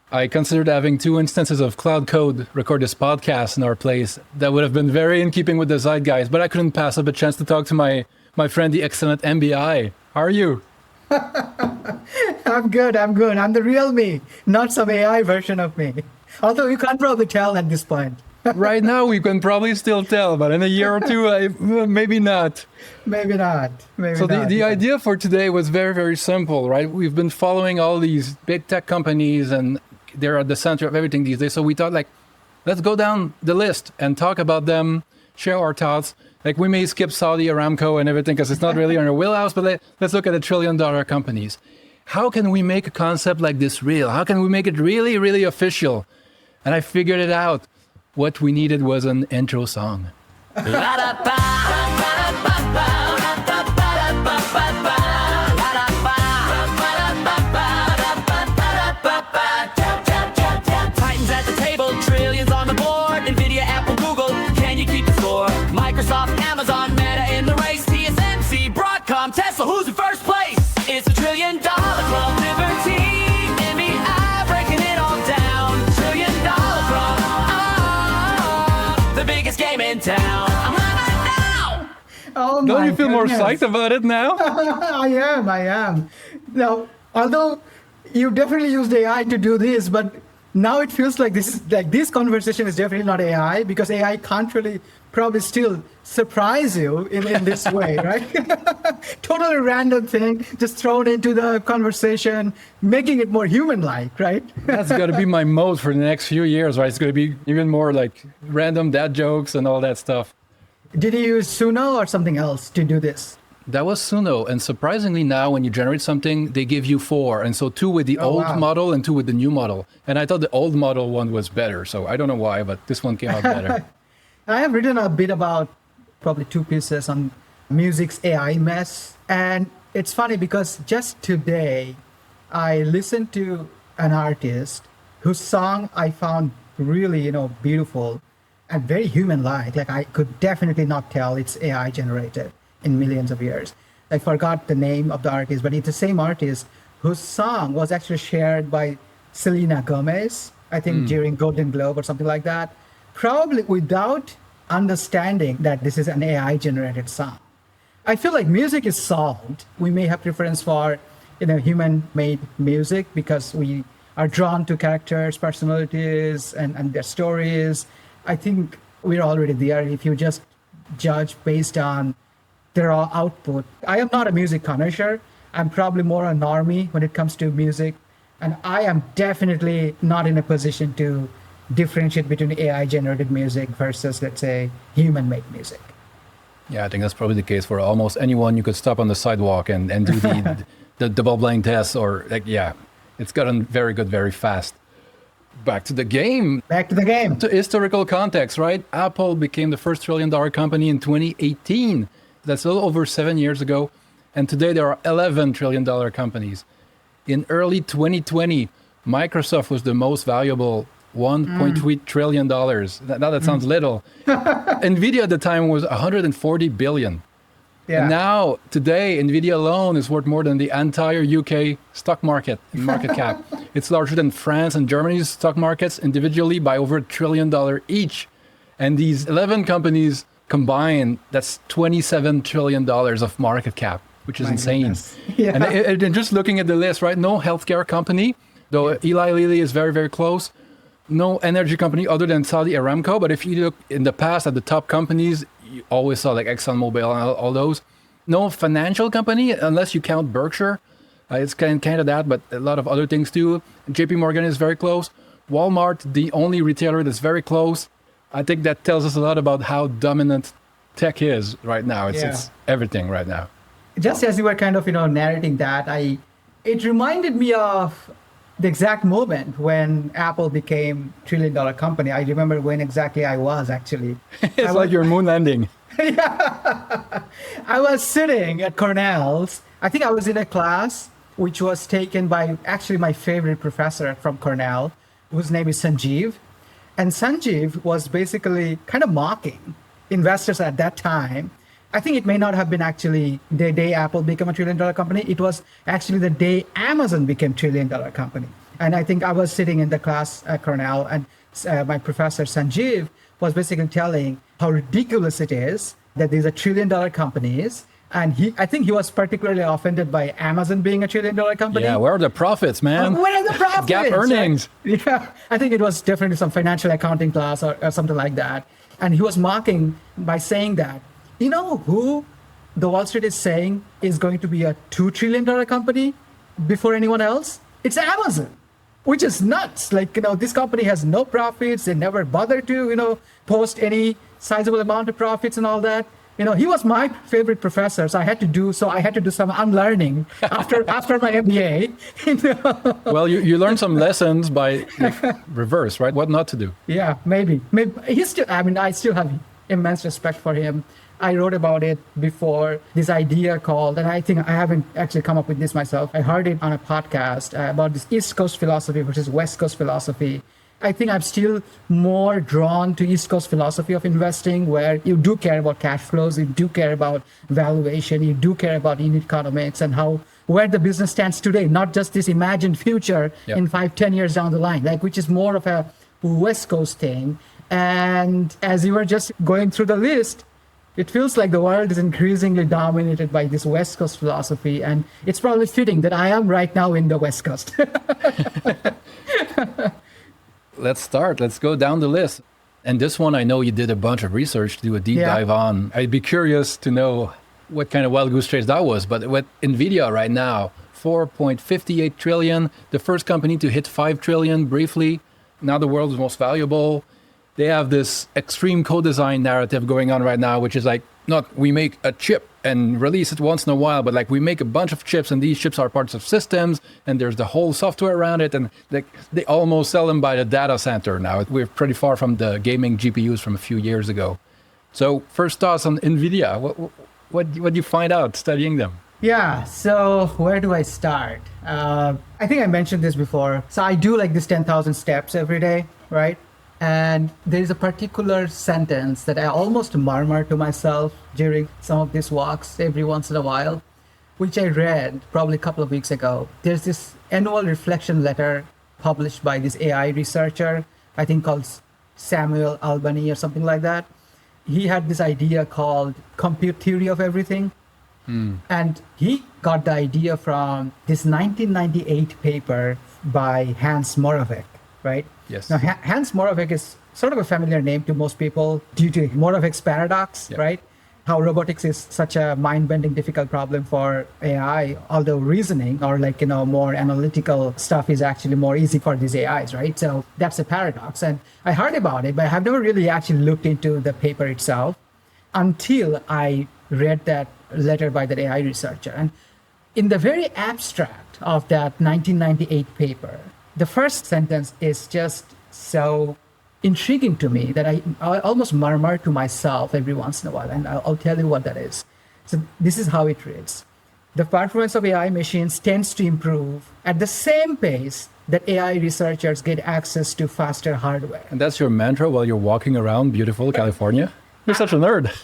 I considered having 2 instances of Cloud Code record this podcast in our place. That would have been very in keeping with the zeitgeist, but I couldn't pass up a chance to talk to my friend, the excellent MBI. How are you? I'm good. I'm the real me, not some AI version of me. Although you can't probably tell at this point. Right now, we can probably still tell, but in a year or two, maybe not. Maybe not. So the idea for today was very, very simple, right? We've been following all these big tech companies, and they're at the center of everything these days. So we thought, let's go down the list and talk about them, share our thoughts. We may skip Saudi Aramco and everything because it's not really on our wheelhouse, but let's look at the trillion-dollar companies. How can we make a concept like this real? How can we make it really, really official? And I figured it out. What we needed was an intro song. Titans at the table, trillions on the board. Nvidia, Apple, Google, can you keep the score? Microsoft, Amazon, Meta in the race. TSMC, Broadcom, Tesla, who's in first place? It's a $1 trillion club, liberty. Nvidia, breaking it all down. $1 trillion club, the biggest game in town. I'm live now. Oh Don't my you feel more goodness. psyched about it now? I am. Now, although you definitely used AI to do this, but now it feels like this conversation is definitely not AI, because AI can't really probably still surprise you in this way, right? Totally random thing, just thrown into the conversation, making it more human-like, right? That's got to be my mode for the next few years, right? It's going to be even more like random dad jokes and all that stuff. Did you use Suno or something else to do this? That was Suno. And surprisingly now, when you generate something, they give you 4. And so 2 with the old wow. model and 2 with the new model. And I thought the old model one was better. So I don't know why, but this one came out better. I have written a bit about probably 2 pieces on music's AI mess. And it's funny because just today, I listened to an artist whose song I found really, beautiful and very human-like. I could definitely not tell it's AI generated in millions of years. I forgot the name of the artist, but it's the same artist whose song was actually shared by Selena Gomez, I think during Golden Globe or something like that, probably without understanding that this is an AI generated song. I feel like music is solved. We may have preference for human made music because we are drawn to characters, personalities, and their stories. I think we're already there if you just judge based on their output. I am not a music connoisseur. I'm probably more a normie when it comes to music. And I am definitely not in a position to differentiate between AI-generated music versus, let's say, human-made music. Yeah, I think that's probably the case for almost anyone. You could stop on the sidewalk and do the double-blind test it's gotten very good very fast. Back to the game. To historical context, right? Apple became the first $1 trillion company in 2018. That's a little over 7 years ago. And today there are 11 $1 trillion companies. In early 2020, Microsoft was the most valuable $1.3 trillion. Now that sounds little. Nvidia at the time was 140 billion. Yeah. And now, today, Nvidia alone is worth more than the entire UK stock market in market cap. It's larger than France and Germany's stock markets individually by over $1 trillion each. And these 11 companies combined, that's $27 trillion of market cap, which is insane. Yeah. And just looking at the list, right? No healthcare company, though Eli Lilly is very, very close. No energy company other than Saudi Aramco. But if you look in the past at the top companies, you always saw like ExxonMobil and all those. No financial company, unless you count Berkshire. It's kind of that, but a lot of other things too. JP Morgan is very close. Walmart, the only retailer that's very close. I think that tells us a lot about how dominant tech is right now. It's everything right now. Just as you were kind of, narrating that, it reminded me of the exact moment when Apple became $1 trillion company. I remember when exactly I was actually. It's like your moon landing. Yeah. I was sitting at Cornell's. I think I was in a class which was taken by actually my favorite professor from Cornell, whose name is Sanjeev. And Sanjeev was basically kind of mocking investors at that time. I think it may not have been actually the day Apple became $1 trillion company. It was actually the day Amazon became $1 trillion company. And I think I was sitting in the class at Cornell, and my professor Sanjeev was basically telling how ridiculous it is that these are trillion-dollar companies. And I think he was particularly offended by Amazon being a trillion-dollar company. Yeah, where are the profits, man? Where are the profits? Gap earnings. Right? Yeah, I think it was definitely some financial accounting class or something like that. And he was mocking by saying that, you know who the Wall Street is saying is going to be a $2 trillion company before anyone else? It's Amazon, which is nuts. Like, this company has no profits. They never bother to, post any sizable amount of profits and all that. He was my favorite professor, so I had to do some unlearning after my MBA. Well, you learn some lessons by reverse, right? What not to do. Yeah, maybe I still have immense respect for him. I wrote about it before, this idea called, and I think I haven't actually come up with this myself. I heard it on a podcast about this East Coast philosophy versus West Coast philosophy. I think I'm still more drawn to East Coast philosophy of investing, where you do care about cash flows, you do care about valuation, you do care about unit economics and where the business stands today, not just this imagined future in 5-10 years down the line, which is more of a West Coast thing. And as you were just going through the list, it feels like the world is increasingly dominated by this West Coast philosophy, and it's probably fitting that I am right now in the West Coast. Let's start. Let's go down the list. And this one, I know you did a bunch of research to do a deep dive on. I'd be curious to know what kind of wild goose chase that was. But with Nvidia right now, 4.58 trillion, the first company to hit 5 trillion briefly. Now the world's most valuable. They have this extreme co-design narrative going on right now, which is like, not we make a chip and release it once in a while, but like we make a bunch of chips and these chips are parts of systems and there's the whole software around it. And they almost sell them by the data center now. We're pretty far from the gaming GPUs from a few years ago. So first thoughts on Nvidia. What did you find out studying them? Yeah, so where do I start? I think I mentioned this before. So I do like this 10,000 steps every day, right? And there is a particular sentence that I almost murmur to myself during some of these walks every once in a while, which I read probably a couple of weeks ago. There's this annual reflection letter published by this AI researcher, I think called Samuel Albany or something like that. He had this idea called compute theory of everything. And he got the idea from this 1998 paper by Hans Moravec, right? Yes. Now, Hans Moravec is sort of a familiar name to most people due to Moravec's paradox, right? How robotics is such a mind-bending, difficult problem for AI, although reasoning or more analytical stuff is actually more easy for these AIs, right? So that's a paradox. And I heard about it, but I have never really actually looked into the paper itself until I read that letter by that AI researcher. And in the very abstract of that 1998 paper, the first sentence is just so intriguing to me that I almost murmur to myself every once in a while, and I'll tell you what that is. So this is how it reads. The performance of AI machines tends to improve at the same pace that AI researchers get access to faster hardware. And that's your mantra while you're walking around beautiful California? You're such a nerd.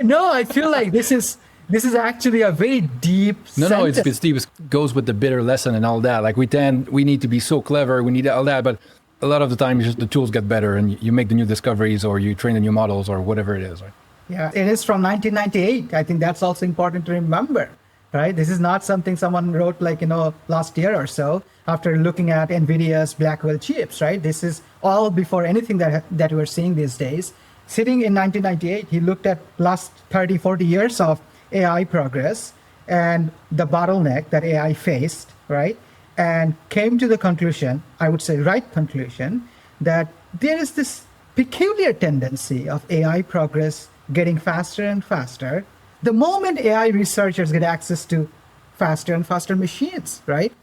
No, I feel like this is actually a very deep sentence. It's deep. It goes with the bitter lesson and all that. Like we need to be so clever, we need all that, but a lot of the time just the tools get better and you make the new discoveries or you train the new models or whatever it is, right? Yeah, it is from 1998. I think that's also important to remember, right? This is not something someone wrote last year or so after looking at Nvidia's Blackwell chips, right? This is all before anything that we're seeing these days. Sitting in 1998, he looked at last 30, 40 years of AI progress and the bottleneck that AI faced, right? And came to the conclusion, I would say right conclusion, that there is this peculiar tendency of AI progress getting faster and faster the moment AI researchers get access to faster and faster machines, right?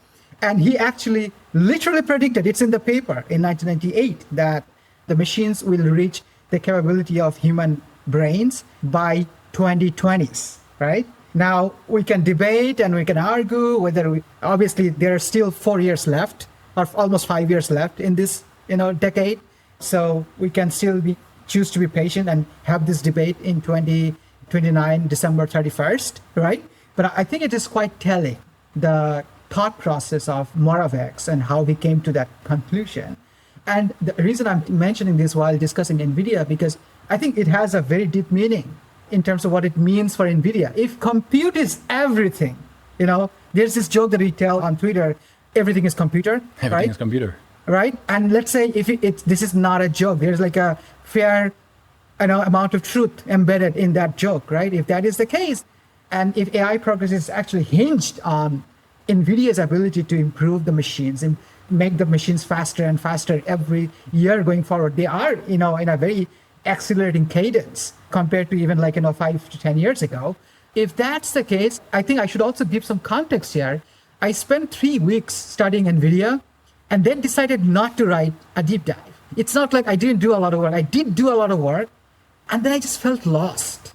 And he actually literally predicted, it's in the paper in 1998, that the machines will reach the capability of human brains by 2020s, right? Now, we can debate and we can argue whether obviously there are still 4 years left or almost 5 years left in this, decade. So we can still choose to be patient and have this debate in 2029, December 31st, right? But I think it is quite telling, the thought process of Moravec's and how we came to that conclusion. And the reason I'm mentioning this while discussing NVIDIA, because I think it has a very deep meaning in terms of what it means for NVIDIA. If compute is everything, there's this joke that we tell on Twitter, everything is computer, Everything right? is computer. Right? And let's say if this is not a joke, there's like a fair amount of truth embedded in that joke, right? If that is the case, and if AI progress is actually hinged on NVIDIA's ability to improve the machines and make the machines faster and faster every year going forward, they are, in a very accelerating cadence compared to even 5 to 10 years ago. If that's the case, I think I should also give some context here. I spent 3 weeks studying NVIDIA and then decided not to write a deep dive. It's not like I didn't do a lot of work. I did do a lot of work, and then I just felt lost,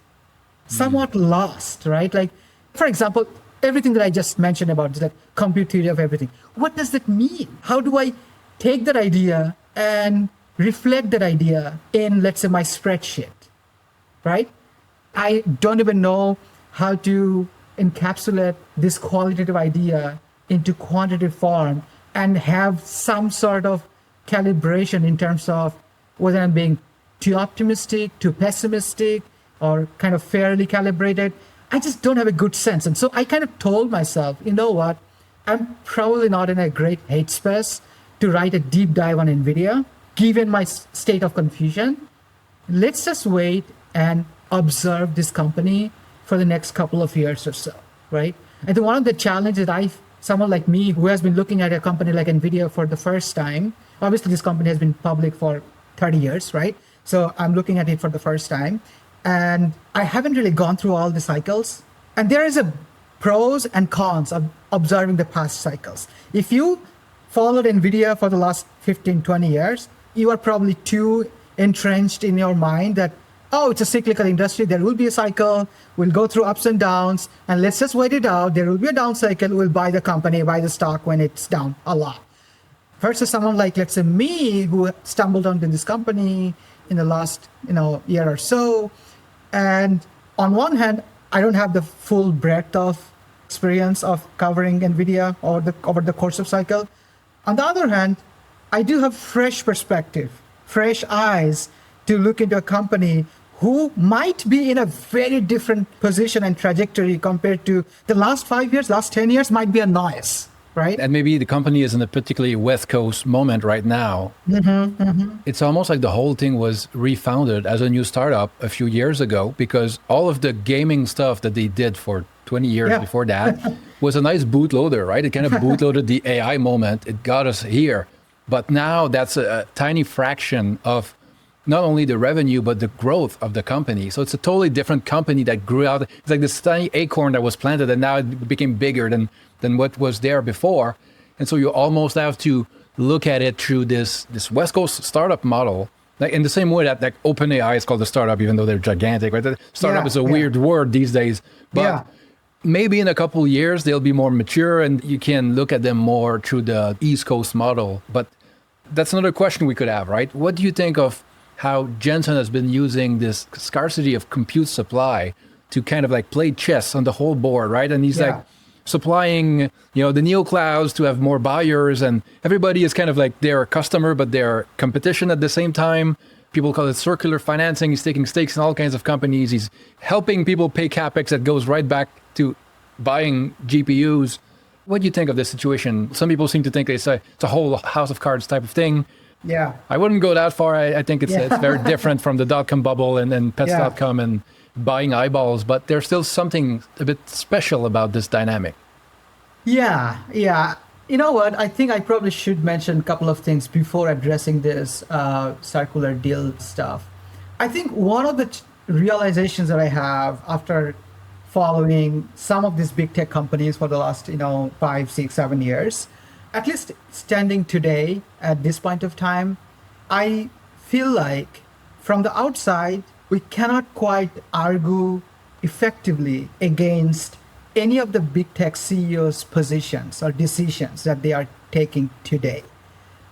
somewhat lost, right? Like, for example, everything that I just mentioned about that compute theory of everything. What does that mean? How do I take that idea and reflect that idea in, let's say, my spreadsheet, right? I don't even know how to encapsulate this qualitative idea into quantitative form and have some sort of calibration in terms of whether I'm being too optimistic, too pessimistic, or kind of fairly calibrated. I just don't have a good sense. And so I kind of told myself, you know what? I'm probably not in a great headspace to write a deep dive on NVIDIA, given my state of confusion. Let's just wait and observe this company for the next couple of years or so, right? I think one of the challenges that someone like me who has been looking at a company like NVIDIA for the first time, obviously this company has been public for 30 years, right? So I'm looking at it for the first time, and I haven't really gone through all the cycles. And there is a pros and cons of observing the past cycles. If you followed NVIDIA for the last 15, 20 years, you are probably too entrenched in your mind that, oh, it's a cyclical industry. There will be a cycle. We'll go through ups and downs, and let's just wait it out. There will be a down cycle. We'll buy the company, buy the stock when it's down a lot. Versus someone like, let's say, me, who stumbled onto this company in the last, year or so. And on one hand, I don't have the full breadth of experience of covering NVIDIA over the course of cycle. On the other hand, I do have fresh perspective, fresh eyes to look into a company who might be in a very different position and trajectory compared to the last 5 years, last 10 years might be a noise, right? And maybe the company is in a particularly West Coast moment right now. It's almost like the whole thing was refounded as a new startup a few years ago, because all of the gaming stuff that they did for 20 years before that was a nice bootloader, right? It kind of bootloaded the AI moment. It got us here. But now that's a tiny fraction of not only the revenue, but the growth of the company. So it's a totally different company that grew out. It's like this tiny acorn that was planted and now it became bigger than what was there before. And so you almost have to look at it through this West Coast startup model. Like in the same way that like OpenAI is called a startup, even though they're gigantic, right? The startup is a weird word these days. But maybe in a couple of years, they'll be more mature and you can look at them more through the East Coast model. But that's another question we could have, right? What do you think of how Jensen has been using this scarcity of compute supply to kind of like play chess on the whole board, right? And he's like supplying, the neo clouds to have more buyers, and everybody is kind of like their customer, but their competition at the same time. People call it circular financing. He's taking stakes in all kinds of companies. He's helping people pay capex that goes right back to buying GPUs. What do you think of this situation? Some people seem to think it's a whole house of cards type of thing. Yeah. I wouldn't go that far. I think it's very different from the dot-com bubble and pets.com and buying eyeballs, but there's still something a bit special about this dynamic. Yeah. You know what? I think I probably should mention a couple of things before addressing this circular deal stuff. I think one of the realizations that I have after following some of these big tech companies for the last, 5, 6, 7 years, at least standing today at this point of time, I feel like from the outside, we cannot quite argue effectively against any of the big tech CEOs' positions or decisions that they are taking today.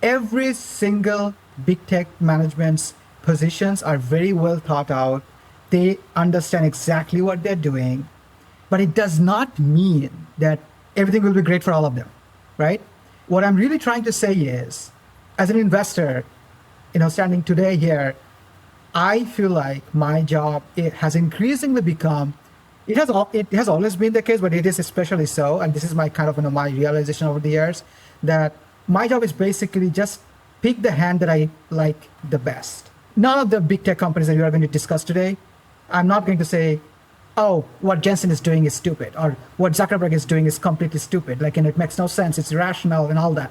Every single big tech management's positions are very well thought out. They understand exactly what they're doing, but it does not mean that everything will be great for all of them, right? What I'm really trying to say is, as an investor, standing today here, I feel like my job, it has increasingly become, it has always been the case, but it is especially so. And this is my kind of, my realization over the years, that my job is basically just pick the hand that I like the best. None of the big tech companies that we are going to discuss today, I'm not going to say, oh, what Jensen is doing is stupid, or what Zuckerberg is doing is completely stupid. Like, and it makes no sense, it's irrational and all that.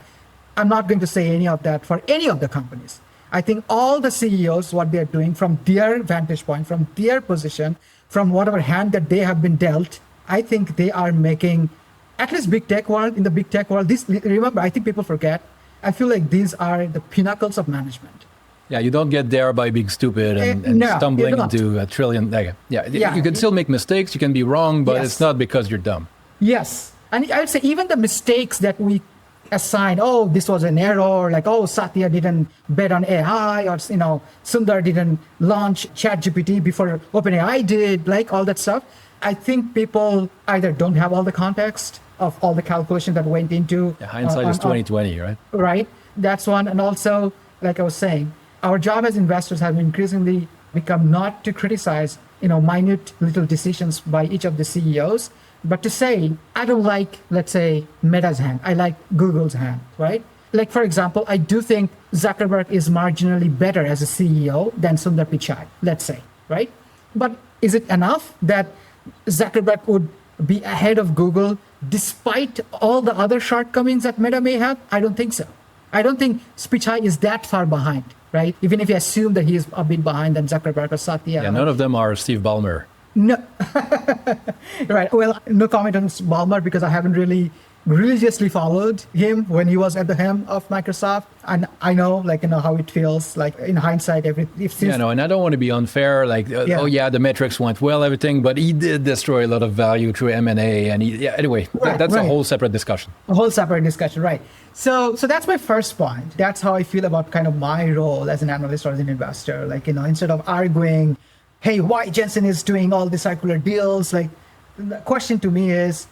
I'm not going to say any of that for any of the companies. I think all the CEOs, what they're doing from their vantage point, from their position, from whatever hand that they have been dealt, I think they are making, at least big tech world, in the big tech world, remember, I think people forget, I feel like these are the pinnacles of management. Yeah, you don't get there by being stupid and No, stumbling into a trillion. You can still make mistakes, you can be wrong, but Yes. it's not because you're dumb. Yes. And I would say even the mistakes that we assign, oh, this was an error, like, oh, Satya didn't bet on AI, or, Sundar didn't launch ChatGPT before OpenAI did, like all that stuff. I think people either don't have all the context of all the calculation that went into. Yeah, hindsight is 2020, right? Right. That's one. And also, like I was saying, our job as investors have increasingly become not to criticize, minute little decisions by each of the CEOs, but to say, I don't like, let's say, Meta's hand. I like Google's hand, right? Like, for example, I do think Zuckerberg is marginally better as a CEO than Sundar Pichai, let's say, right? But is it enough that Zuckerberg would be ahead of Google despite all the other shortcomings that Meta may have? I don't think so. I don't think Pichai is that far behind, right? Even if you assume that he is a bit behind than Zuckerberg or Satya. Yeah, none of them are Steve Ballmer. No. Right. Well, no comment on Ballmer because I haven't really religiously followed him when he was at the helm of Microsoft. And I know, how it feels, like in hindsight, And I don't want to be unfair, the metrics went well, everything, but he did destroy a lot of value through M&A. And anyway, that's a whole separate discussion. A whole separate discussion, right. So that's my first point. That's how I feel about kind of my role as an analyst or as an investor. Instead of arguing, hey, why Jensen is doing all these circular deals, the question to me is,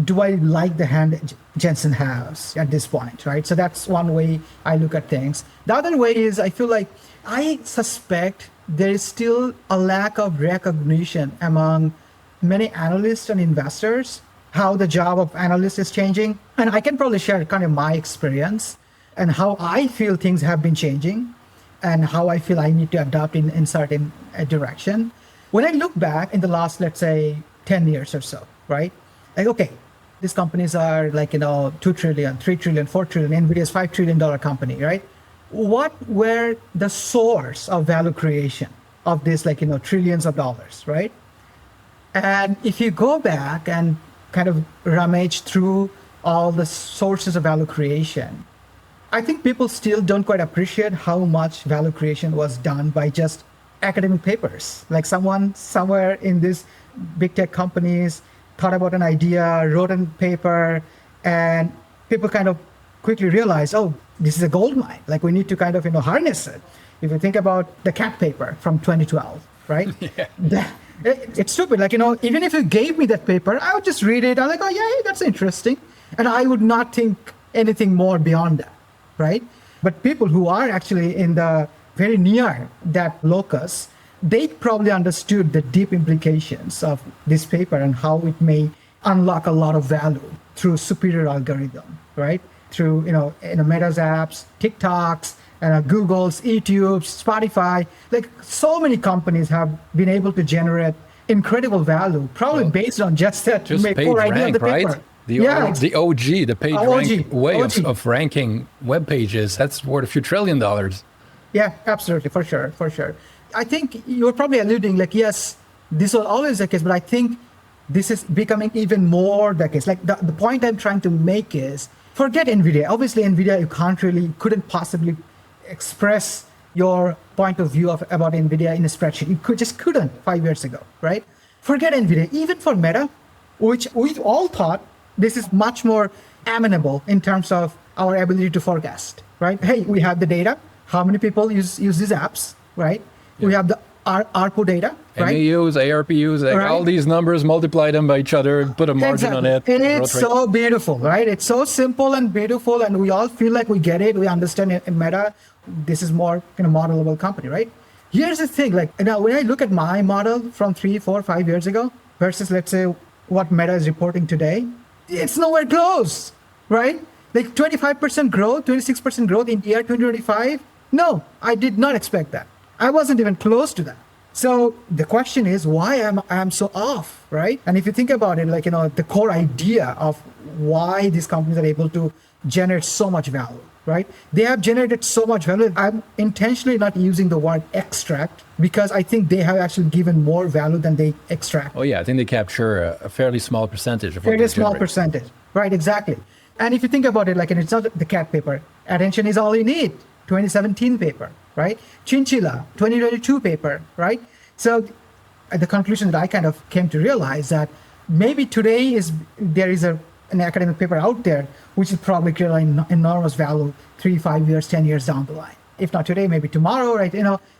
do I like the hand that Jensen has at this point, right? So that's one way I look at things. The other way is I feel like I suspect there is still a lack of recognition among many analysts and investors how the job of analyst is changing. And I can probably share kind of my experience and how I feel things have been changing and how I feel I need to adapt in certain direction. When I look back in the last, let's say, 10 years or so, right? Okay, these companies are 2 trillion, 3 trillion, 4 trillion, Nvidia is $5 trillion company, right? What were the source of value creation of this, trillions of dollars, right? And if you go back and kind of rummage through all the sources of value creation, I think people still don't quite appreciate how much value creation was done by just academic papers. Like someone somewhere in these big tech companies thought about an idea, wrote a paper, and people kind of quickly realized, oh, this is a gold mine. We need to kind of, harness it. If you think about the cat paper from 2012, right? Yeah. It's stupid. Even if you gave me that paper, I would just read it. I'm like, oh, yeah, that's interesting. And I would not think anything more beyond that, right? But people who are actually in the very near that locus, they probably understood the deep implications of this paper and how it may unlock a lot of value through superior algorithm, right? Through, Meta's apps, TikToks, Google's, YouTube's, Spotify. So many companies have been able to generate incredible value, probably based on just that just page rank, the paper. Right? The OG, the page rank way of ranking web pages, that's worth a few $1 trillion. Yeah, absolutely, for sure. I think you're probably alluding, yes, this was always the case, but I think this is becoming even more the case. The point I'm trying to make is, forget NVIDIA. Obviously, NVIDIA, you couldn't possibly express your point of view about NVIDIA in a spreadsheet. You just couldn't 5 years ago, right? Forget NVIDIA. Even for Meta, which we all thought this is much more amenable in terms of our ability to forecast, right? Hey, we have the data. How many people use these apps, right? Yeah. We have the ARPU data, right? MEUs, ARPUs, like Right. all these numbers, multiply them by each other, put a margin on it. And it's growth rate. so beautiful, right? It's so simple and beautiful, and we all feel like we get it. We understand it in Meta. This is more modelable company, right? Here's the thing, like now when I look at my model from 3, 4, 5 years ago versus let's say what Meta is reporting today, it's nowhere close, right? Like 25% growth, 26% growth in year 2025. No, I did not expect that. I wasn't even close to that. So the question is why am I so off, right? And if you think about it, like, the core idea of why these companies are able to generate so much value, right? They have generated so much value. I'm intentionally not using the word extract because I think they have actually given more value than they extract. Oh yeah, I think they capture a fairly small percentage of what Very they small generate. percentage, right? Exactly. And if you think about it, like, and it's not the cat paper. Attention is all you need. 2017 paper, right? Chinchilla, 2022 paper, right? So the conclusion that I kind of came to realize that maybe today there is an academic paper out there which is probably creating enormous value 3, 5 years, 10 years down the line. If not today, maybe tomorrow, right?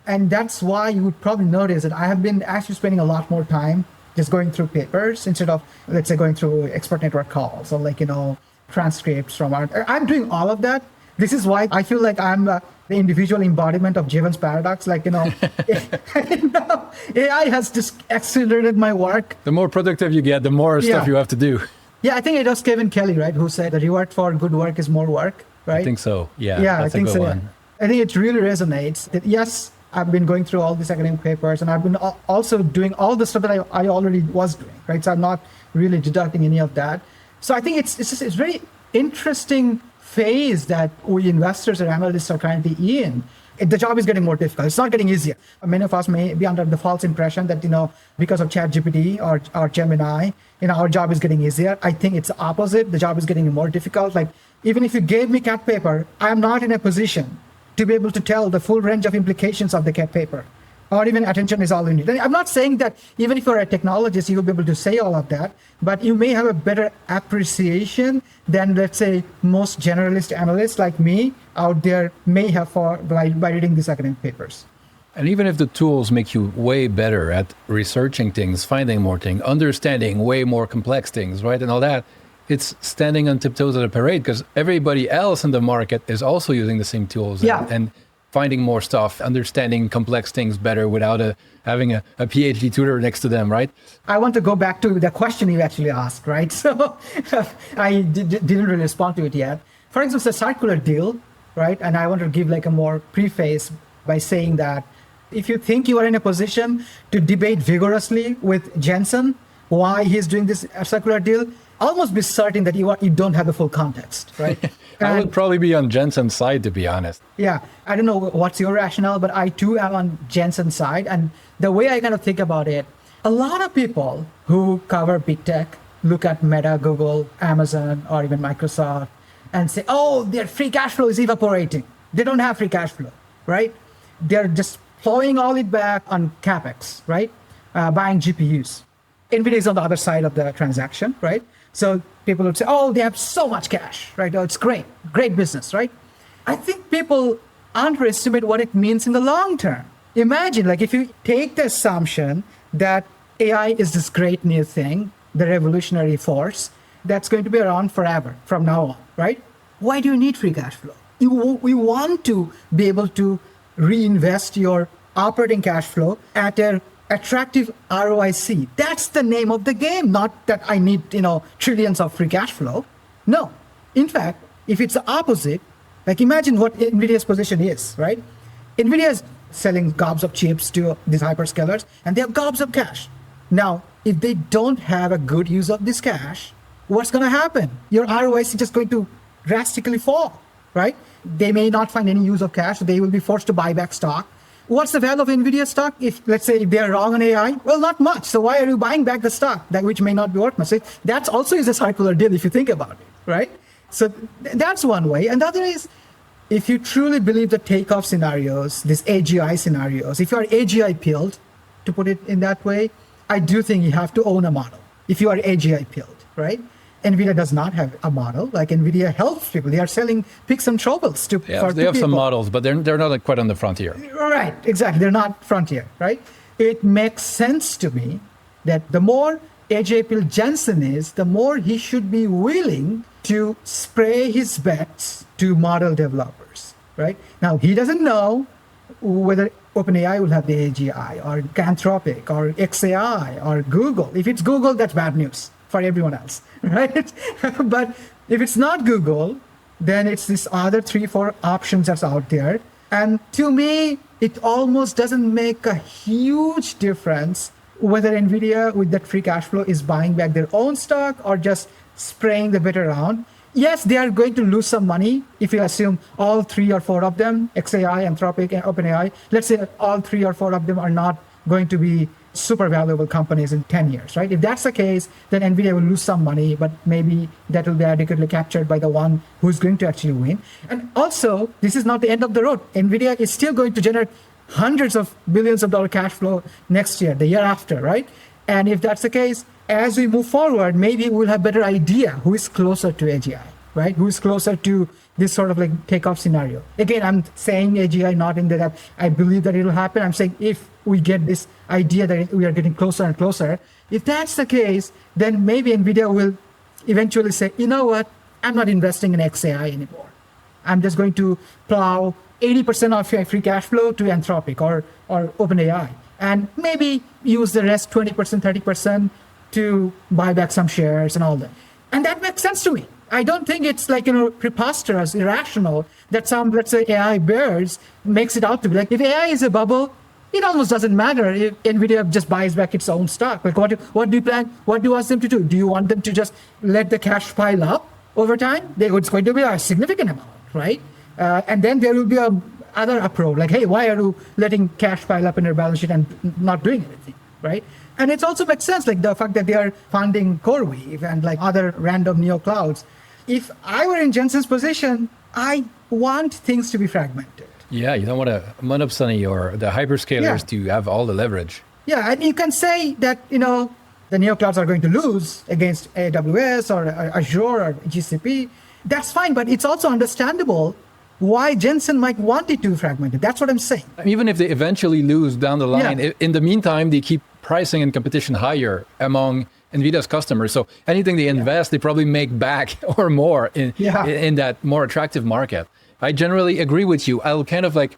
And that's why you would probably notice that I have been actually spending a lot more time just going through papers instead of, let's say, going through expert network calls or transcripts from art. I'm doing all of that. This is why I feel like I'm the individual embodiment of Jevon's paradox. AI has just accelerated my work. The more productive you get, the more stuff Yeah. you have to do. Yeah, I think it was Kevin Kelly, right, who said the reward for good work is more work, right? I think so. Yeah, Yeah, that's I think a good so. one. I think it really resonates that, yes, I've been going through all these academic papers and I've been also doing all the stuff that I already was doing, right? So I'm not really deducting any of that. So I think it's very interesting phase that we investors or analysts are currently in. The job is getting more difficult. It's not getting easier. Many of us may be under the false impression that, because of ChatGPT or Gemini, our job is getting easier. I think it's the opposite. The job is getting more difficult. Like, even if you gave me cat paper, I'm not in a position to be able to tell the full range of implications of the cat paper. Or even attention is all you need. I'm not saying that even if you're a technologist, you will be able to say all of that, but you may have a better appreciation than, let's say, most generalist analysts like me out there may have by reading these academic papers. And even if the tools make you way better at researching things, finding more things, understanding way more complex things, right, and all that, it's standing on tiptoes at a parade because everybody else in the market is also using the same tools and finding more stuff, understanding complex things better without having a PhD tutor next to them, right? I want to go back to the question you actually asked, right? So I didn't really respond to it yet. For instance, a circular deal, right? And I want to give a more preface by saying that if you think you are in a position to debate vigorously with Jensen why he's doing this circular deal, almost be certain that you don't have the full context, right? I would probably be on Jensen's side, to be honest. Yeah, I don't know what's your rationale, but I too am on Jensen's side. And the way I kind of think about it, a lot of people who cover big tech look at Meta, Google, Amazon, or even Microsoft and say, oh, their free cash flow is evaporating. They don't have free cash flow, right? They're just plowing all it back on CapEx, right? Buying GPUs. Nvidia is on the other side of the transaction, right? So people would say, oh, they have so much cash, right? Oh, it's great business, right? I think people underestimate what it means in the long term. Imagine, if you take the assumption that AI is this great new thing, the revolutionary force, that's going to be around forever from now on, right? Why do you need free cash flow? We want to be able to reinvest your operating cash flow at an attractive ROIC. That's the name of the game, not that I need, trillions of free cash flow. No. In fact, if it's the opposite, imagine what NVIDIA's position is, right? NVIDIA is selling gobs of chips to these hyperscalers, and they have gobs of cash. Now, if they don't have a good use of this cash, what's going to happen? Your ROIC is just going to drastically fall, right? They may not find any use of cash, so they will be forced to buy back stock. What's the value of NVIDIA stock? If, let's say, they're wrong on AI, well, not much. So why are you buying back the stock, which may not be worth much? So that's also is a circular deal if you think about it, right? So that's one way. And the other is, if you truly believe the takeoff scenarios, these AGI scenarios, if you are AGI pilled, to put it in that way, I do think you have to own a model if you are AGI pilled, right? NVIDIA does not have a model. NVIDIA helps people. They are selling picks and shovels to They have some models, but they're not quite on the frontier. Right, exactly. They're not frontier, right? it makes sense to me that the more edge appeal Jensen is, the more he should be willing to spray his bets to model developers, right? Now, he doesn't know whether OpenAI will have the AGI or Anthropic or XAI or Google. If it's Google, that's bad news for everyone else, right? But if it's not Google, then it's these other 3-4 options that's out there. And to me, it almost doesn't make a huge difference whether Nvidia with that free cash flow is buying back their own stock or just spraying the bet around. Yes, they are going to lose some money if you assume all 3 or 4 of them, XAI, Anthropic, and OpenAI, let's say all 3 or 4 of them are not going to be super valuable companies in 10 years, right? If that's the case, then Nvidia will lose some money, but maybe that will be adequately captured by the one who's going to actually win. And also, this is not the end of the road. Nvidia is still going to generate hundreds of billions of dollar cash flow next year, the year after, right? And if that's the case, as we move forward, maybe we'll have better idea who is closer to AGI, right? Who is closer to this sort of like takeoff scenario. Again, I'm saying AGI not in that I believe that it'll happen. I'm saying if we get this idea that we are getting closer and closer, if that's the case, then maybe Nvidia will eventually say, you know what, I'm not investing in XAI anymore. I'm just going to plow 80% of your free cash flow to Anthropic or OpenAI, and maybe use the rest 20%, 30% to buy back some shares and all that. And that makes sense to me. I don't think it's like, preposterous, irrational that some, let's say, AI bears makes it out to be like, if AI is a bubble, it almost doesn't matter if Nvidia just buys back its own stock. Like, what do you plan? What do you want them to do? Do you want them to just let the cash pile up over time? It's going to be a significant amount, right? And then there will be other approach, like, hey, why are you letting cash pile up in your balance sheet and not doing anything, right? And it also makes sense, like the fact that they are funding CoreWeave and like other random neo clouds. If I were in Jensen's position, I want things to be fragmented. Yeah, you don't want to monopsony or the hyperscalers to have all the leverage. Yeah, and you can say that, the neo clouds are going to lose against AWS or Azure or GCP. That's fine, but it's also understandable why Jensen might want it to be fragmented. That's what I'm saying. Even if they eventually lose down the line, in the meantime, they keep pricing and competition higher among NVIDIA's customers. So anything they invest, they probably make back or more in that more attractive market. I generally agree with you. I'll kind of like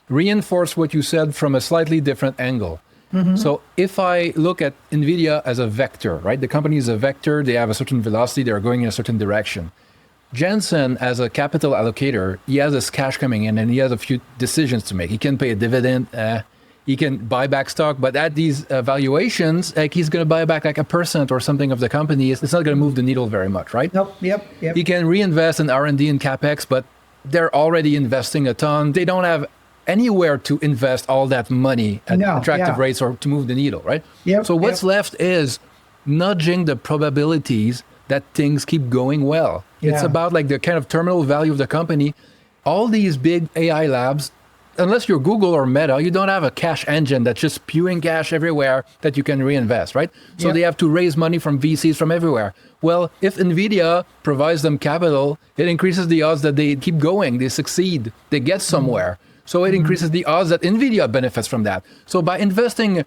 reinforce what you said from a slightly different angle. Mm-hmm. So if I look at NVIDIA as a vector, right? The company is a vector. They have a certain velocity. They're going in a certain direction. Jensen, as a capital allocator, he has his cash coming in and he has a few decisions to make. He can pay a dividend. He can buy back stock, but at these valuations, like he's going to buy back like 1% or something of the company. It's not going to move the needle very much, right? Nope. Yep. He can reinvest in R&D and CapEx, but they're already investing a ton. They don't have anywhere to invest all that money at attractive rates or to move the needle, right? Yep. So what's left is nudging the probabilities that things keep going well. Yeah. It's about like the kind of terminal value of the company. All these big AI labs, unless you're Google or Meta, you don't have a cash engine that's just spewing cash everywhere that you can reinvest, right? So they have to raise money from VCs from everywhere. Well, if NVIDIA provides them capital, it increases the odds that they keep going, they succeed, they get somewhere. So it increases the odds that NVIDIA benefits from that. So by investing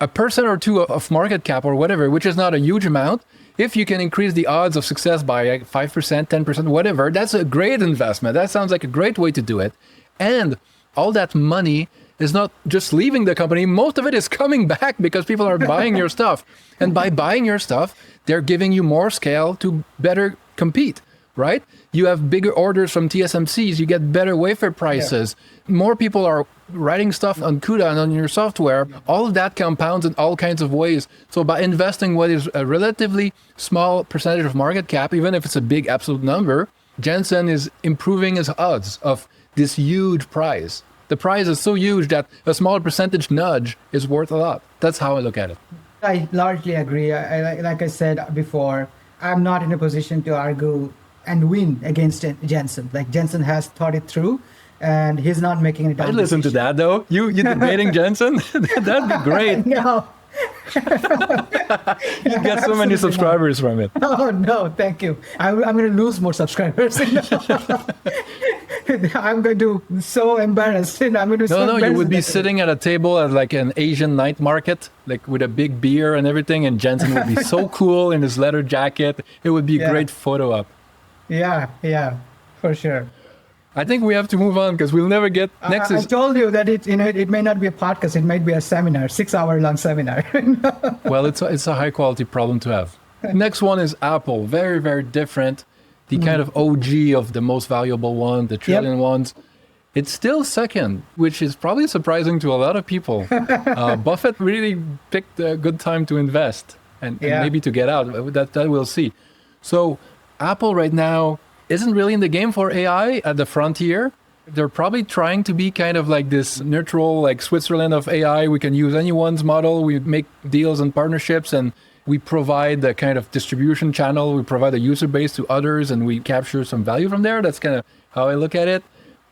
1% or 2% of market cap or whatever, which is not a huge amount, if you can increase the odds of success by like 5%, 10%, whatever, that's a great investment. That sounds like a great way to do it. And all that money is not just leaving the company. Most of it is coming back because people are buying your stuff. And by buying your stuff, they're giving you more scale to better compete, right? You have bigger orders from TSMCs. You get better wafer prices. More people are writing stuff on CUDA and on your software. All of that compounds in all kinds of ways. So by investing what is a relatively small percentage of market cap, even if it's a big absolute number, Jensen is improving his odds of this huge prize. The prize is so huge that a small percentage nudge is worth a lot. That's how I look at it. I largely agree. Like I said before, I'm not in a position to argue and win against Jensen. Like Jensen has thought it through and he's not making any dumb decision. I'd listen to that though. You debating Jensen? That'd be great. No. You get so many subscribers from it. Oh, no, thank you. I'm going to lose more subscribers. I'm going to be so embarrassed. I'm going to be so No, you embarrassed would be that- sitting at a table at like an Asian night market, like with a big beer and everything, and Jensen would be so cool in his leather jacket. It would be a Yeah. great photo op. Yeah, for sure. I think we have to move on because we'll never get next. I Is told you that it may not be a podcast. It might be a seminar, 6-hour long seminar. well, it's a high quality problem to have. Next one is Apple. Very, very different. The kind of OG of the most valuable one, the trillion ones. It's still second, which is probably surprising to a lot of people. Buffett really picked a good time to invest and maybe to get out. That we'll see. So Apple right now isn't really in the game for AI at the frontier. They're probably trying to be kind of like this neutral, like Switzerland of AI. We can use anyone's model. We make deals and partnerships, and we provide the kind of distribution channel. We provide a user base to others, and we capture some value from there. That's kind of how I look at it.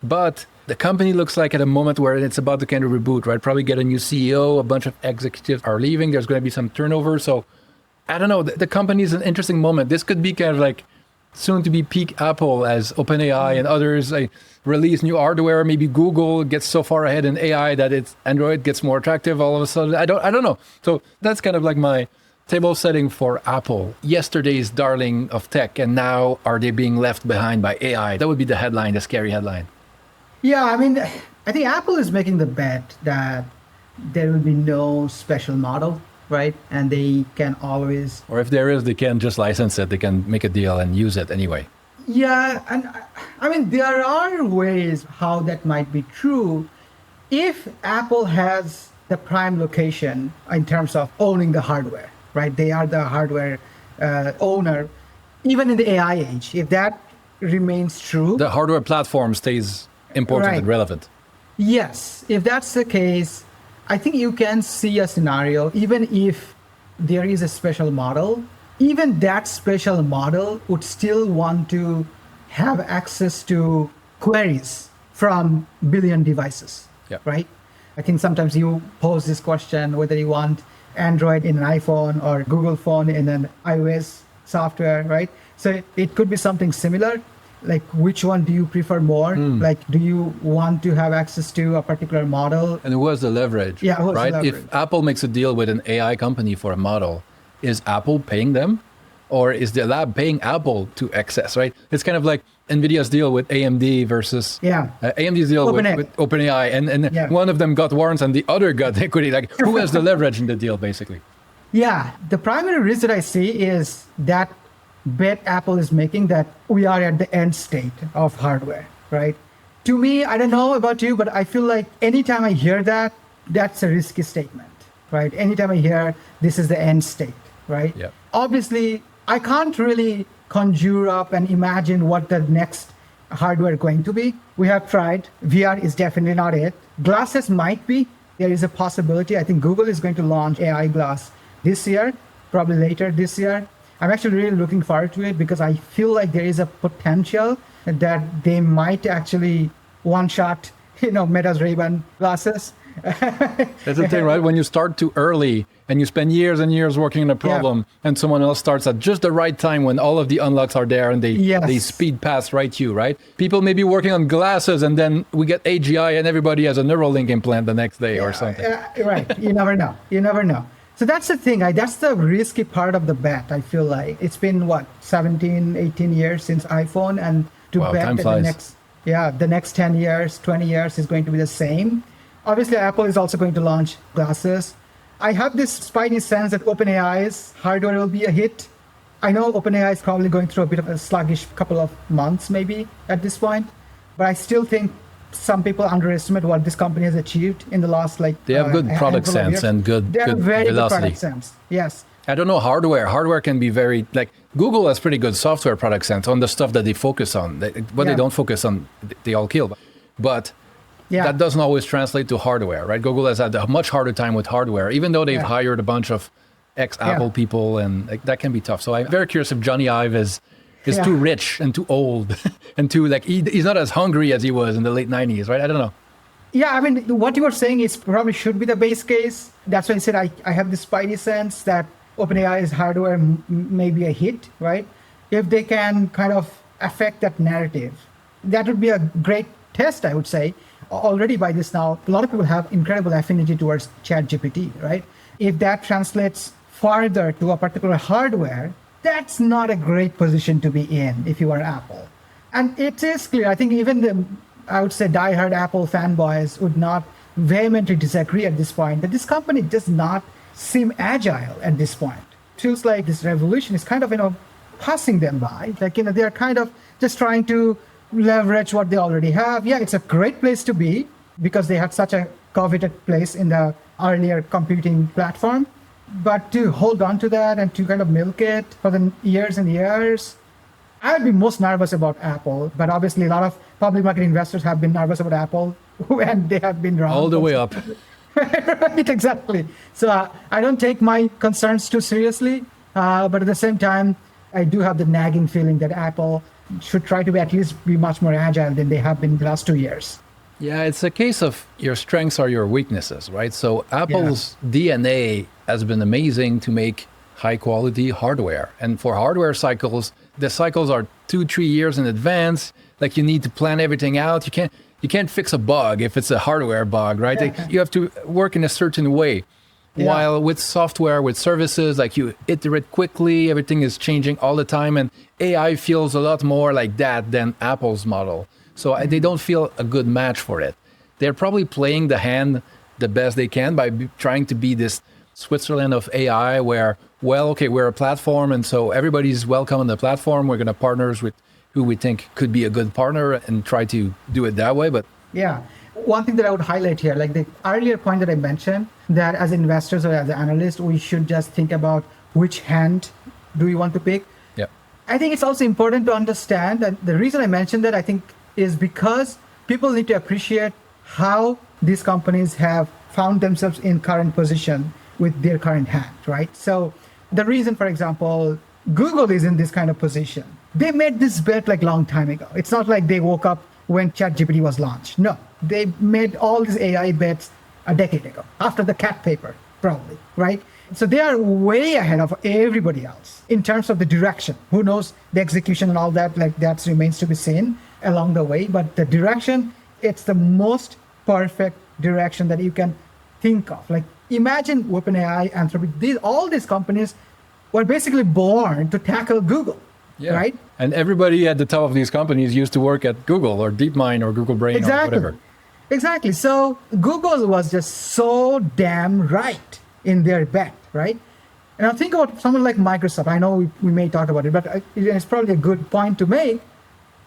But the company looks like at a moment where it's about to kind of reboot, right? Probably get a new CEO. A bunch of executives are leaving. There's going to be some turnover. So I don't know. The company is an interesting moment. This could be kind of like soon to be peak Apple as OpenAI and others release new hardware. Maybe Google gets so far ahead in AI that its Android gets more attractive all of a sudden. I don't know. So that's kind of like my table setting for Apple. Yesterday's darling of tech, and now are they being left behind by AI? That would be the headline, the scary headline. Yeah, I mean, I think Apple is making the bet that there will be no special model, right? And they can always... Or if there is, they can just license it. They can make a deal and use it anyway. Yeah, and I mean, there are ways how that might be true if Apple has the prime location in terms of owning the hardware, right? They are the hardware owner, even in the AI age. If that remains true... The hardware platform stays important and relevant. Yes, if that's the case, I think you can see a scenario, even if there is a special model, even that special model would still want to have access to queries from billion devices, right? I think sometimes you pose this question, whether you want Android in an iPhone or Google phone in an iOS software, right? So it could be something similar. Like, which one do you prefer more? Like, do you want to have access to a particular model? And who has the leverage? Yeah, who has the right? leverage? If Apple makes a deal with an AI company for a model, is Apple paying them? Or is the lab paying Apple to access, right? It's kind of like Nvidia's deal with AMD versus AMD's deal with OpenAI. And one of them got warrants and the other got equity. Like, who has the leverage in the deal, basically? Yeah, the primary reason I see is that bet Apple is making that we are at the end state of hardware, right? To me, I don't know about you, but I feel like anytime I hear that, that's a risky statement, right? Anytime I hear this is the end state, right? Yeah. Obviously, I can't really conjure up and imagine what the next hardware is going to be. We have tried. VR is definitely not it. Glasses might be. There is a possibility. I think Google is going to launch AI glass this year, probably later this year. I'm actually really looking forward to it because I feel like there is a potential that they might actually one-shot, Meta's Ray-Ban glasses. That's the thing, right? When you start too early and you spend years and years working on a problem and someone else starts at just the right time when all of the unlocks are there and they speed past right to you, right? People may be working on glasses and then we get AGI and everybody has a Neuralink implant the next day or something. Right. You never know. You never know. So that's the thing. That's the risky part of the bet, I feel like. It's been, 17, 18 years since iPhone, and to bet that the next 10 years, 20 years is going to be the same. Obviously, Apple is also going to launch glasses. I have this spidey sense that OpenAI's hardware will be a hit. I know OpenAI is probably going through a bit of a sluggish couple of months, maybe, at this point. But I still think some people underestimate what this company has achieved in the last they have good product sense and good very velocity. Good product sense. Yes. I don't know hardware can be very Google has pretty good software product sense on the stuff that they focus on. What they don't focus on, they all kill. But that doesn't always translate to hardware, right? Google has had a much harder time with hardware, even though they've hired a bunch of ex-Apple people, and that can be tough. So I'm very curious if Johnny Ive is too rich and too old and too he's not as hungry as he was in the late 90s, right? I don't know. Yeah, I mean, what you were saying is probably should be the base case. That's why I said I have this spidey sense that OpenAI's hardware may be a hit, right? If they can kind of affect that narrative that would be a great test, I would say. Already by this now, a lot of people have incredible affinity towards ChatGPT, right? If that translates further to a particular hardware, that's not a great position to be in if you are Apple. And it is clear, I think even the, I would say, diehard Apple fanboys would not vehemently disagree at this point that this company does not seem agile at this point. It feels like this revolution is kind of, passing them by. Like, they're kind of just trying to leverage what they already have. Yeah, it's a great place to be because they had such a coveted place in the earlier computing platform. But to hold on to that and to kind of milk it for the years and years, I would be most nervous about Apple. But obviously, a lot of public market investors have been nervous about Apple, and they have been wrong. All the way up. Right, exactly. So I don't take my concerns too seriously. But at the same time, I do have the nagging feeling that Apple should try to at least be much more agile than they have been the last 2 years. Yeah, it's a case of your strengths are your weaknesses, right? So Apple's DNA has been amazing to make high quality hardware. And for hardware cycles, the cycles are 2-3 years in advance. Like, you need to plan everything out. You can't fix a bug if it's a hardware bug, right? Like, you have to work in a certain way. Yeah. While with software, with services, like, you iterate quickly, everything is changing all the time. And AI feels a lot more like that than Apple's model. So they don't feel a good match for it. They're probably playing the hand the best they can by trying to be this Switzerland of AI where, well, okay, we're a platform. And so everybody's welcome on the platform. We're going to partners with who we think could be a good partner and try to do it that way. But yeah. One thing that I would highlight here, like the earlier point that I mentioned, that as investors or as analysts, we should just think about which hand do we want to pick. Yeah. I think it's also important to understand that the reason I mentioned that, I think, is because people need to appreciate how these companies have found themselves in current position with their current hand, right? So the reason, for example, Google is in this kind of position. They made this bet like long time ago. It's not like they woke up when ChatGPT was launched. No, they made all these AI bets a decade ago, after the cat paper, probably, right? So they are way ahead of everybody else in terms of the direction. Who knows the execution and all that, like that remains to be seen along the way. But the direction, it's the most perfect direction that you can think of. Like, imagine OpenAI, Anthropic, all these companies were basically born to tackle Google. Yeah. Right? And everybody at the top of these companies used to work at Google or DeepMind or Google Brain or whatever. Exactly. So Google was just so damn right in their bet, right? And I think about someone like Microsoft. I know we may talk about it, but it's probably a good point to make.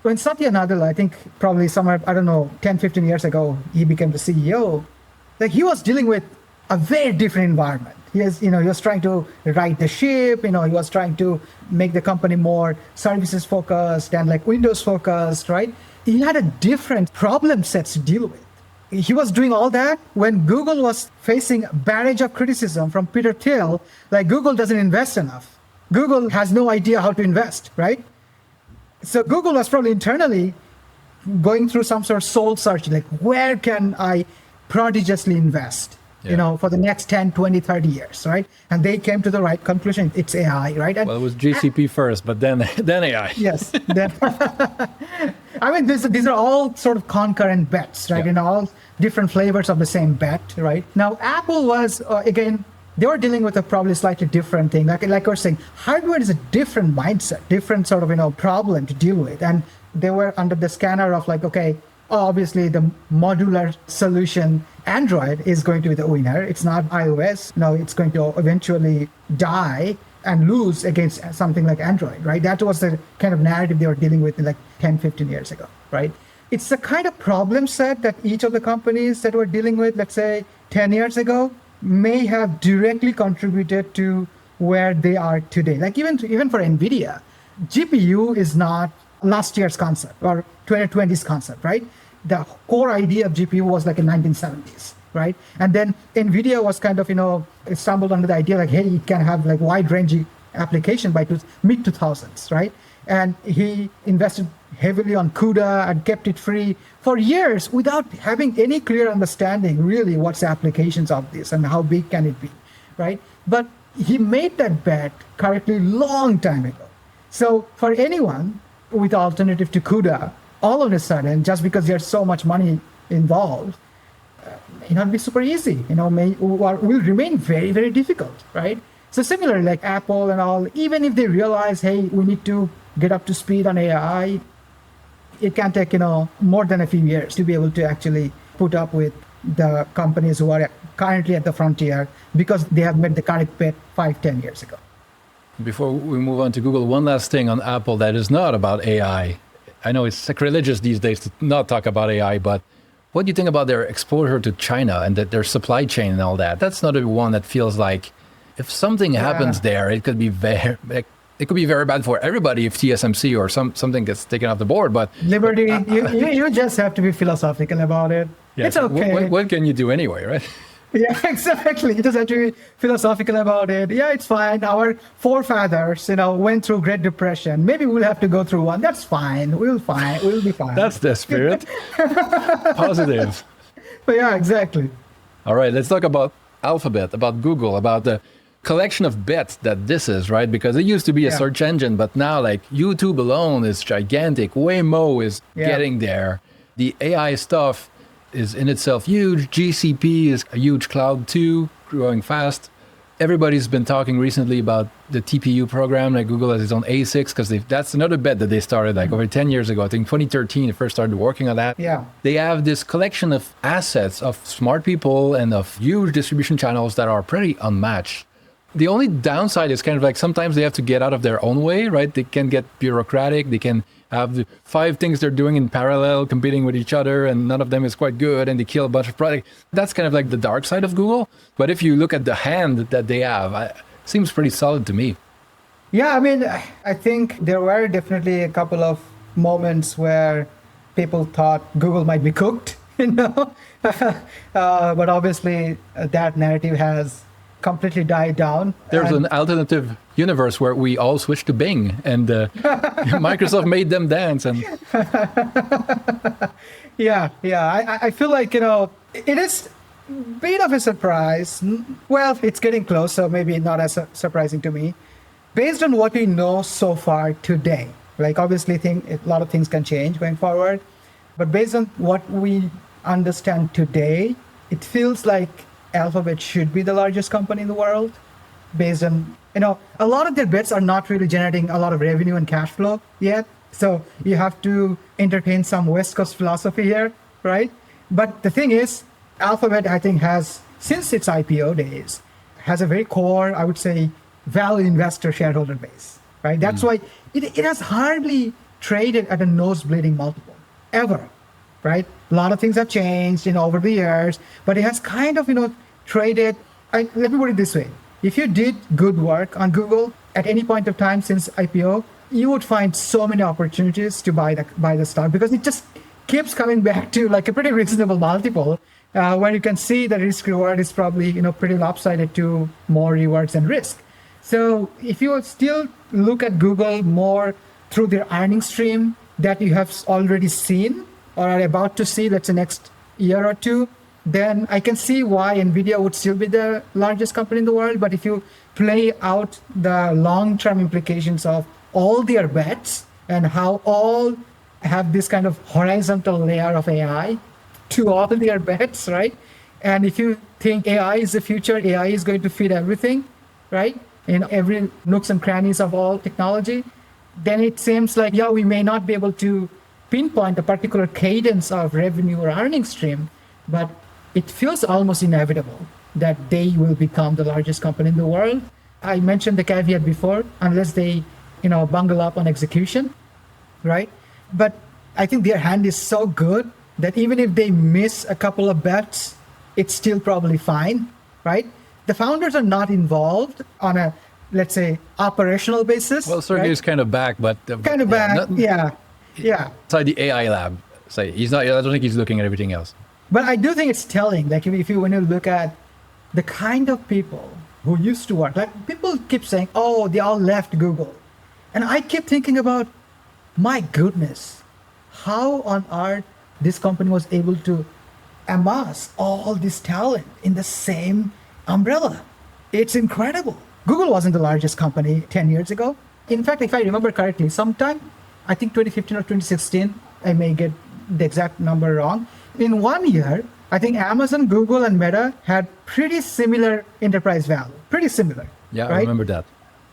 When Satya Nadella, I think probably somewhere, 10, 15 years ago, he became the CEO, like, he was dealing with a very different environment. He was trying to right the ship, he was trying to make the company more services focused and like Windows focused, right? He had a different problem sets to deal with. He was doing all that when Google was facing a barrage of criticism from Peter Thiel, like, Google doesn't invest enough. Google has no idea how to invest, right? So Google was probably internally going through some sort of soul search, like, where can I prodigiously invest? For the next 10, 20, 30 years, right? And they came to the right conclusion. It's AI, right? And, well, it was GCP first, but then AI. Yes. I mean, these are all sort of concurrent bets, right? And all different flavors of the same bet, right? Now, Apple was, again, they were dealing with a probably slightly different thing. Like I was saying, hardware is a different mindset, different sort of, problem to deal with. And they were under the scanner of like, okay, obviously the modular solution, Android, is going to be the winner. It's not iOS. No, it's going to eventually die and lose against something like Android, right? That was the kind of narrative they were dealing with like 10, 15 years ago, right? It's the kind of problem set that each of the companies that were dealing with, let's say 10 years ago, may have directly contributed to where they are today. Like even for Nvidia, GPU is not last year's concept or 2020's concept, right? The core idea of GPU was like in 1970s, right? And then Nvidia was kind of, it stumbled under the idea like, hey, it can have like wide-ranging application by mid-2000s, right? And he invested heavily on CUDA and kept it free for years without having any clear understanding really what's the applications of this and how big can it be, right? But he made that bet correctly long time ago. So for anyone with alternative to CUDA all of a sudden, just because there's so much money involved, it'll be super easy, will remain very, very difficult, right? So similarly, like Apple and all, even if they realize, hey, we need to get up to speed on AI, it can take, more than a few years to be able to actually put up with the companies who are currently at the frontier because they have made the correct bet 5-10 years ago. Before we move on to Google, one last thing on Apple that is not about AI. I know it's sacrilegious these days to not talk about AI, but what do you think about their exposure to China and that their supply chain and all that? That's another one that feels like if something happens there, it could be very bad for everybody if TSMC or something gets taken off the board. But Liberty, you just have to be philosophical about it. Yeah, it's okay. What can you do anyway, right? Yeah, exactly. You just have to be philosophical about it. Yeah, it's fine. Our forefathers, went through Great Depression. Maybe we'll have to go through one. That's fine. We'll be fine. That's the spirit. Positive. But yeah, exactly. All right, let's talk about Alphabet, about Google, about the collection of bets that this is, right? Because it used to be a search engine, but now like YouTube alone is gigantic. Waymo is getting there. The AI stuff is in itself huge. GCP is a huge cloud too, growing fast. Everybody's been talking recently about the TPU program, like Google has its own ASICs, because that's another bet that they started like over 10 years ago. I think 2013, they first started working on that. Yeah. They have this collection of assets of smart people and of huge distribution channels that are pretty unmatched. The only downside is kind of like sometimes they have to get out of their own way, right? They can get bureaucratic. They can have the 5 things they're doing in parallel, competing with each other, and none of them is quite good, and they kill a bunch of products. That's kind of like the dark side of Google. But if you look at the hand that they have, it seems pretty solid to me. Yeah, I mean, I think there were definitely a couple of moments where people thought Google might be cooked, but obviously that narrative has completely died down. There's an alternative universe where we all switched to Bing and Microsoft made them dance. And I feel like, it is a bit of a surprise. Well, it's getting close, so maybe not as surprising to me. Based on what we know so far today, like obviously a lot of things can change going forward, but based on what we understand today, it feels like Alphabet should be the largest company in the world based on, a lot of their bets are not really generating a lot of revenue and cash flow yet. So you have to entertain some West Coast philosophy here, right? But the thing is, Alphabet, I think, has, since its IPO days, has a very core, I would say, value investor shareholder base, right? That's why it has hardly traded at a nose-bleeding multiple, ever, right? A lot of things have changed, over the years, but it has kind of, traded. Let me put it this way. If you did good work on Google at any point of time since IPO, you would find so many opportunities to buy the stock because it just keeps coming back to like a pretty reasonable multiple where you can see the risk reward is probably, pretty lopsided to more rewards and risk. So if you still look at Google more through their earnings stream that you have already seen or are about to see, let's say next year or two, then I can see why Nvidia would still be the largest company in the world. But if you play out the long-term implications of all their bets and how all have this kind of horizontal layer of AI to all their bets, right? And if you think AI is the future, AI is going to feed everything, right? In every nooks and crannies of all technology, then it seems like, we may not be able to pinpoint a particular cadence of revenue or earnings stream, but it feels almost inevitable that they will become the largest company in the world. I mentioned the caveat before, unless they, bungle up on execution, right? But I think their hand is so good that even if they miss a couple of bets, it's still probably fine, right? The founders are not involved on a, let's say, operational basis. Well, Sergey is kind of back, but... Yeah. Inside the AI lab. Say he's not. I don't think he's looking at everything else. But I do think it's telling. Like when you look at the kind of people who used to work, like people keep saying, "Oh, they all left Google," and I keep thinking about, my goodness, how on earth this company was able to amass all this talent in the same umbrella. It's incredible. Google wasn't the largest company 10 years ago. In fact, if I remember correctly, sometime I think 2015 or 2016, I may get the exact number wrong. In 1 year, I think Amazon, Google, and Meta had pretty similar enterprise value. Pretty similar. Yeah, right? I remember that.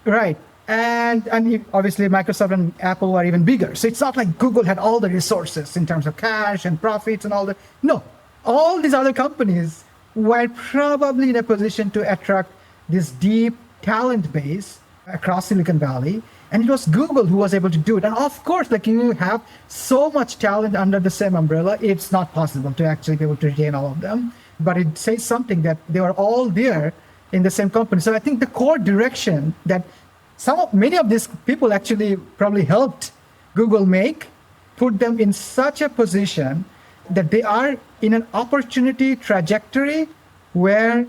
Right. And obviously Microsoft and Apple were even bigger. So it's not like Google had all the resources in terms of cash and profits and all that. No, all these other companies were probably in a position to attract this deep talent base across Silicon Valley. And it was Google who was able to do it. And of course, like you have so much talent under the same umbrella, it's not possible to actually be able to retain all of them. But it says something that they were all there in the same company. So I think the core direction that many of these people actually probably helped Google make, put them in such a position that they are in an opportunity trajectory where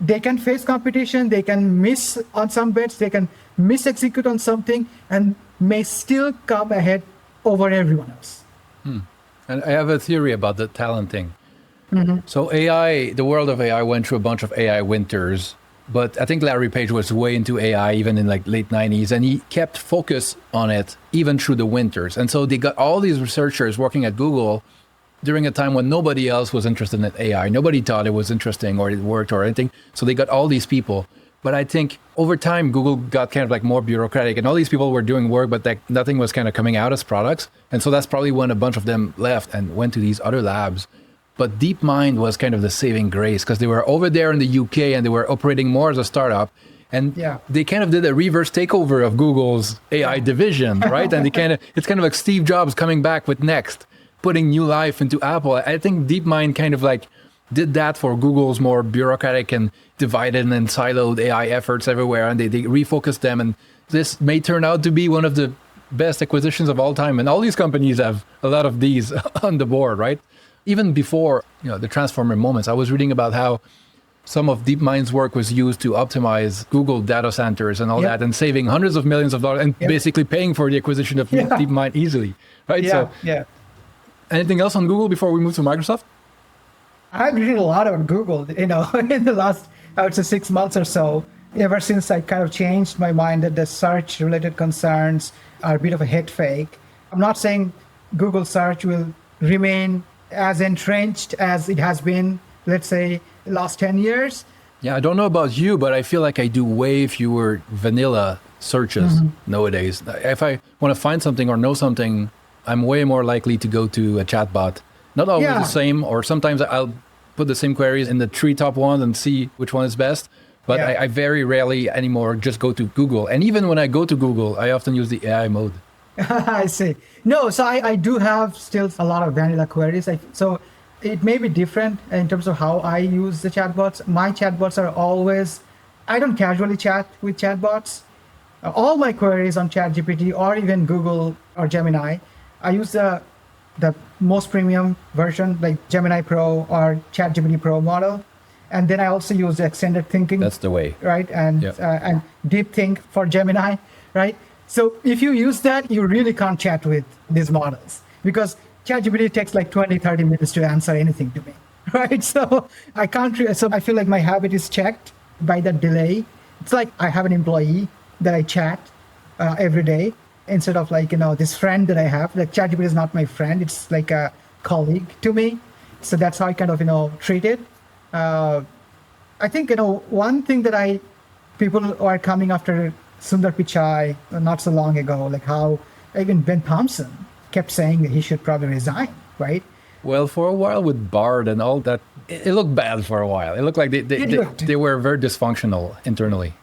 they can face competition, they can miss on some bets, they can mis-execute on something, and may still come ahead over everyone else. And I have a theory about the talent thing. So AI, the world of AI went through a bunch of AI winters. But I think Larry Page was way into AI even in like late 90s, and he kept focus on it even through the winters. And so they got all these researchers working at Google during a time when nobody else was interested in AI. Nobody thought it was interesting or it worked or anything. So they got all these people. But I think over time, Google got kind of like more bureaucratic, and all these people were doing work, but like nothing was kind of coming out as products. And so that's probably when a bunch of them left and went to these other labs. But DeepMind was kind of the saving grace because they were over there in the UK and they were operating more as a startup. And they kind of did a reverse takeover of Google's AI division, right? And it's kind of like Steve Jobs coming back with Next, putting new life into Apple. I think DeepMind kind of like did that for Google's more bureaucratic and divided and siloed AI efforts everywhere. And they refocused them. And this may turn out to be one of the best acquisitions of all time. And all these companies have a lot of these on the board, right? Even before the transformer moments, I was reading about how some of DeepMind's work was used to optimize Google data centers and all that, and saving hundreds of millions of dollars and basically paying for the acquisition of DeepMind easily, right? Anything else on Google before we move to Microsoft? I've read a lot on Google, in the last, I would say 6 months or so, ever since I kind of changed my mind that the search-related concerns are a bit of a head fake. I'm not saying Google search will remain as entrenched as it has been, let's say, the last 10 years. Yeah, I don't know about you, but I feel like I do way fewer vanilla searches nowadays. If I want to find something or know something, I'm way more likely to go to a chatbot. Not always the same, or sometimes I'll put the same queries in the 3 top ones and see which one is best. But I very rarely anymore just go to Google. And even when I go to Google, I often use the AI mode. I see. No, so I do have still a lot of vanilla queries. So it may be different in terms of how I use the chatbots. My chatbots are always, I don't casually chat with chatbots. All my queries on ChatGPT or even Google or Gemini, I use the most premium version, like Gemini Pro or ChatGPT Pro model. And then I also use the extended thinking. That's the way. Right? And deep think for Gemini, right? So if you use that, you really can't chat with these models because ChatGPT takes like 20, 30 minutes to answer anything to me, right? So I can't, so I feel like my habit is checked by that delay. It's like I have an employee that I chat every day instead of like, this friend that I have. Like ChatGPT is not my friend. It's like a colleague to me. So that's how I kind of, treat it. I think, one thing that people are coming after Sundar Pichai not so long ago, like how even Ben Thompson kept saying that he should probably resign, right? Well, for a while with Bard and all that, it looked bad for a while. It looked like they were very dysfunctional internally.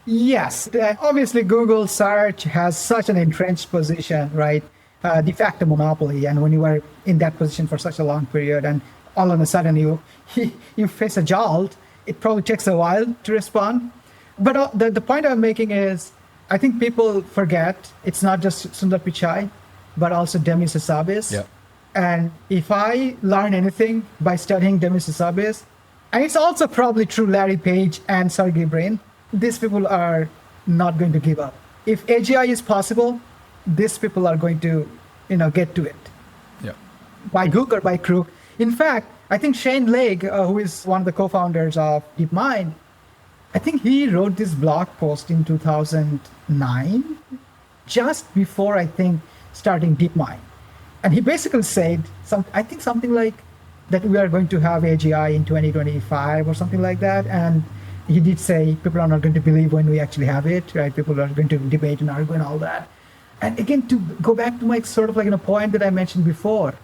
Yes. Obviously, Google search has such an entrenched position, right? De facto monopoly. And when you are in that position for such a long period and all of a sudden you face a jolt, it probably takes a while to respond. But the point I'm making is, I think people forget it's not just Sundar Pichai, but also Demis Hassabis. Yeah. And if I learn anything by studying Demis Hassabis, and it's also probably true Larry Page and Sergey Brin, these people are not going to give up. If AGI is possible, these people are going to, get to it. Yeah. By hook or by crook. In fact, I think Shane Lake, who is one of the co-founders of DeepMind, I think he wrote this blog post in 2009, just before, I think, starting DeepMind. And he basically said, I think something like that we are going to have AGI in 2025 or something like that. And he did say people are not going to believe when we actually have it, right? People are going to debate and argue and all that. And again, to go back to my sort of like a point that I mentioned before,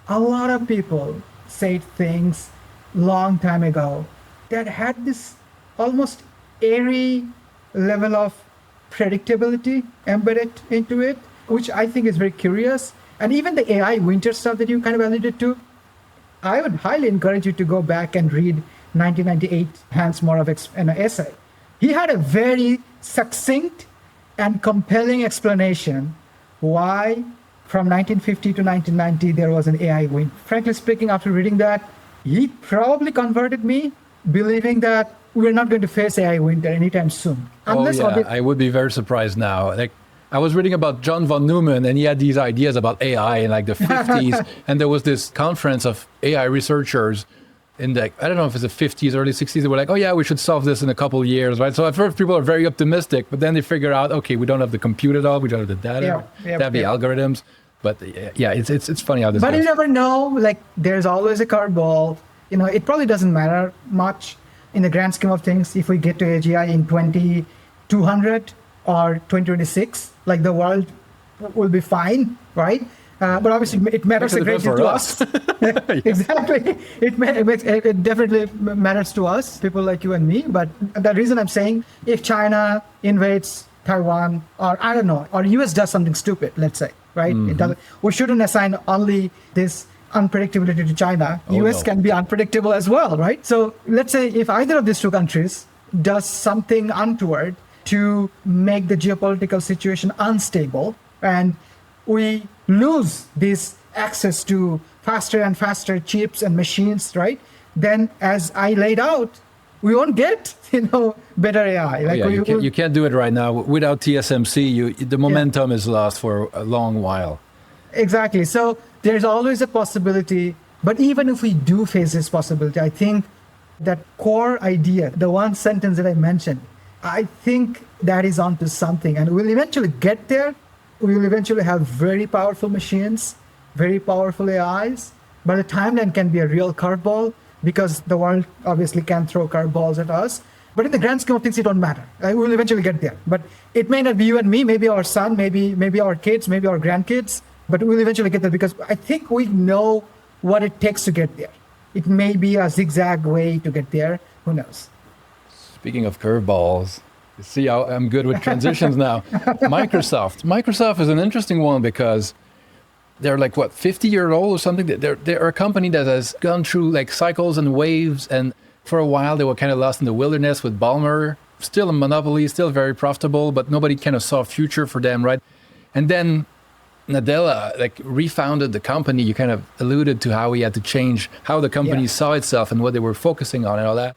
a lot of people said things long time ago that had this almost airy level of predictability embedded into it, which I think is very curious. And even the AI winter stuff that you kind of alluded to, I would highly encourage you to go back and read 1998 Hans Moravec's essay. He had a very succinct and compelling explanation why from 1950 to 1990 there was an AI win. Frankly speaking, after reading that, he probably converted me believing that we're not going to face AI winter anytime soon. I would be very surprised now. Like, I was reading about John von Neumann, and he had these ideas about AI in like the 50s, and there was this conference of AI researchers in the, I don't know if it's the 50s, early 60s, they were like, oh yeah, we should solve this in a couple of years, right? So at first people are very optimistic, but then they figure out, okay, we don't have the compute at all, we don't have the data, the algorithms. But yeah, it's funny how this But goes. You never know, like there's always a curveball. You know, it probably doesn't matter much in the grand scheme of things if we get to AGI in 2200 or 2026, like the world will be fine, right? But obviously it matters a great deal to us. Exactly. It definitely matters to us, people like you and me. But the reason I'm saying, if China invades Taiwan, or I don't know, or US does something stupid, let's say, right? We shouldn't assign only this unpredictability to China. US can be unpredictable as well, right? So let's say if either of these two countries does something untoward to make the geopolitical situation unstable, and we lose this access to faster and faster chips and machines, right? Then, as I laid out, we won't get, better AI. You can't do it right now. Without TSMC, the momentum is lost for a long while. Exactly. So there's always a possibility. But even if we do face this possibility, I think that core idea, the one sentence that I mentioned, I think that is onto something. And we'll eventually get there. We will eventually have very powerful machines, very powerful AIs. But the timeline can be a real curveball because the world obviously can throw curveballs at us. But in the grand scheme of things, it don't matter. We'll eventually get there. But it may not be you and me, maybe our son, maybe our kids, maybe our grandkids. But we'll eventually get there because I think we know what it takes to get there. It may be a zigzag way to get there. Who knows? Speaking of curveballs, you see how I'm good with transitions now. Microsoft is an interesting one because they're like, 50 years old or something? They're a company that has gone through like cycles and waves. And for a while, they were kind of lost in the wilderness with Ballmer. Still a monopoly, still very profitable, but nobody kind of saw a future for them, right? And then Nadella refounded the company. You kind of alluded to how he had to change how the company saw itself and what they were focusing on and all that.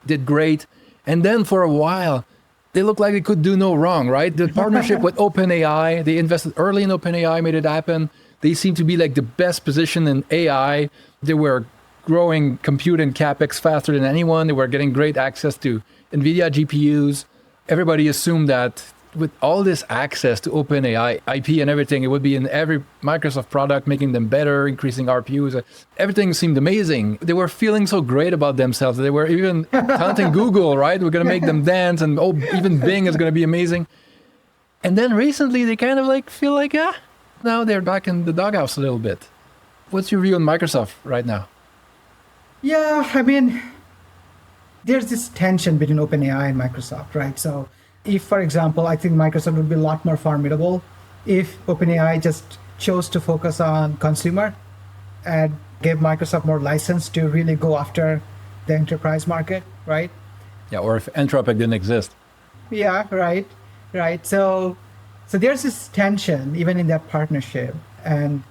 Did great. And then for a while, they looked like they could do no wrong, right? The partnership with OpenAI, they invested early in OpenAI, made it happen. They seem to be like the best position in AI. They were growing compute and CapEx faster than anyone. They were getting great access to Nvidia GPUs. Everybody assumed that with all this access to OpenAI, IP and everything, it would be in every Microsoft product, making them better, increasing RPUs. Everything seemed amazing. They were feeling so great about themselves. They were even taunting Google, right? We're going to make them dance, and even Bing is going to be amazing. And then recently, they kind of feel like, now they're back in the doghouse a little bit. What's your view on Microsoft right now? Yeah, I mean, there's this tension between OpenAI and Microsoft, right? So if, for example, I think Microsoft would be a lot more formidable if OpenAI just chose to focus on consumer and gave Microsoft more license to really go after the enterprise market, right? Yeah, or if Anthropic didn't exist. Yeah, right. So there's this tension even in that partnership. And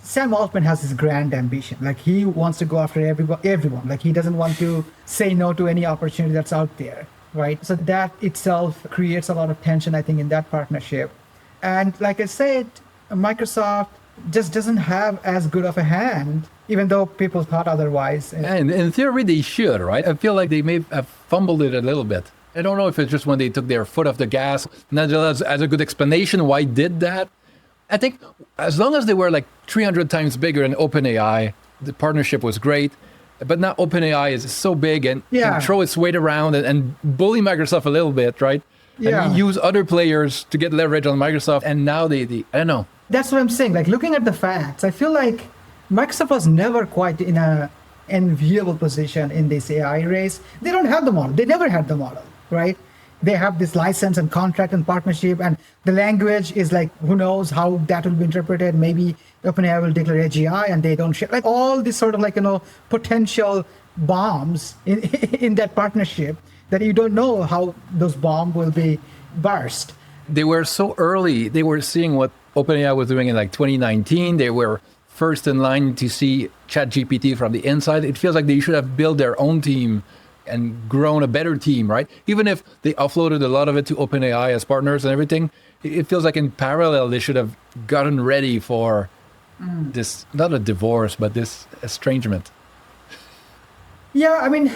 Sam Altman has this grand ambition. He wants to go after everyone. He doesn't want to say no to any opportunity that's out there. Right. So that itself creates a lot of tension, I think, in that partnership. And like I said, Microsoft just doesn't have as good of a hand, even though people thought otherwise. And in theory, they should, right? I feel like they may have fumbled it a little bit. I don't know if it's just when they took their foot off the gas. Nadella has a good explanation why he did that. I think as long as they were like 300 times bigger than OpenAI, the partnership was great. But now OpenAI is so big and can throw its weight around and bully Microsoft a little bit, right? Yeah. And use other players to get leverage on Microsoft. And now they I don't know. That's what I'm saying. Like looking at the facts, I feel like Microsoft was never quite in a enviable position in this AI race. They don't have the model. They never had the model, right? They have this license and contract and partnership, and the language is like, who knows how that will be interpreted. Maybe OpenAI will declare AGI and they don't share. Like all these sort of like, potential bombs in that partnership that you don't know how those bombs will be burst. They were so early. They were seeing what OpenAI was doing in like 2019. They were first in line to see ChatGPT from the inside. It feels like they should have built their own team and grown a better team, right? Even if they offloaded a lot of it to OpenAI as partners and everything, it feels like in parallel they should have gotten ready for this, not a divorce, but this estrangement. Yeah, I mean,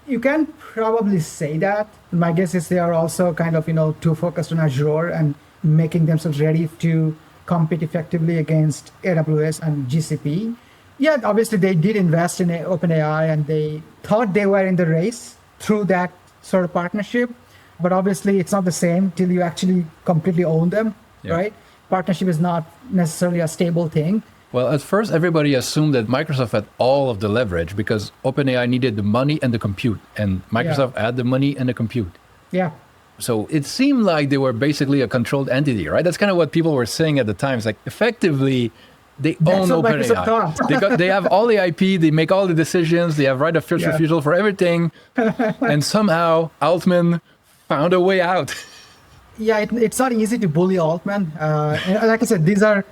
you can probably say that. My guess is they are also kind of, too focused on Azure and making themselves ready to compete effectively against AWS and GCP. Yeah, obviously they did invest in OpenAI and they thought they were in the race through that sort of partnership. But obviously it's not the same till you actually completely own them, right? Partnership is not necessarily a stable thing. Well, at first everybody assumed that Microsoft had all of the leverage because OpenAI needed the money and the compute, and Microsoft had the money and the compute. Yeah. So it seemed like they were basically a controlled entity, right? That's kind of what people were saying at the time. It's like effectively they own OpenAI. They have all the IP, they make all the decisions, they have right of first refusal for everything. And somehow Altman found a way out. Yeah, it's not easy to bully Altman. Like I said, these are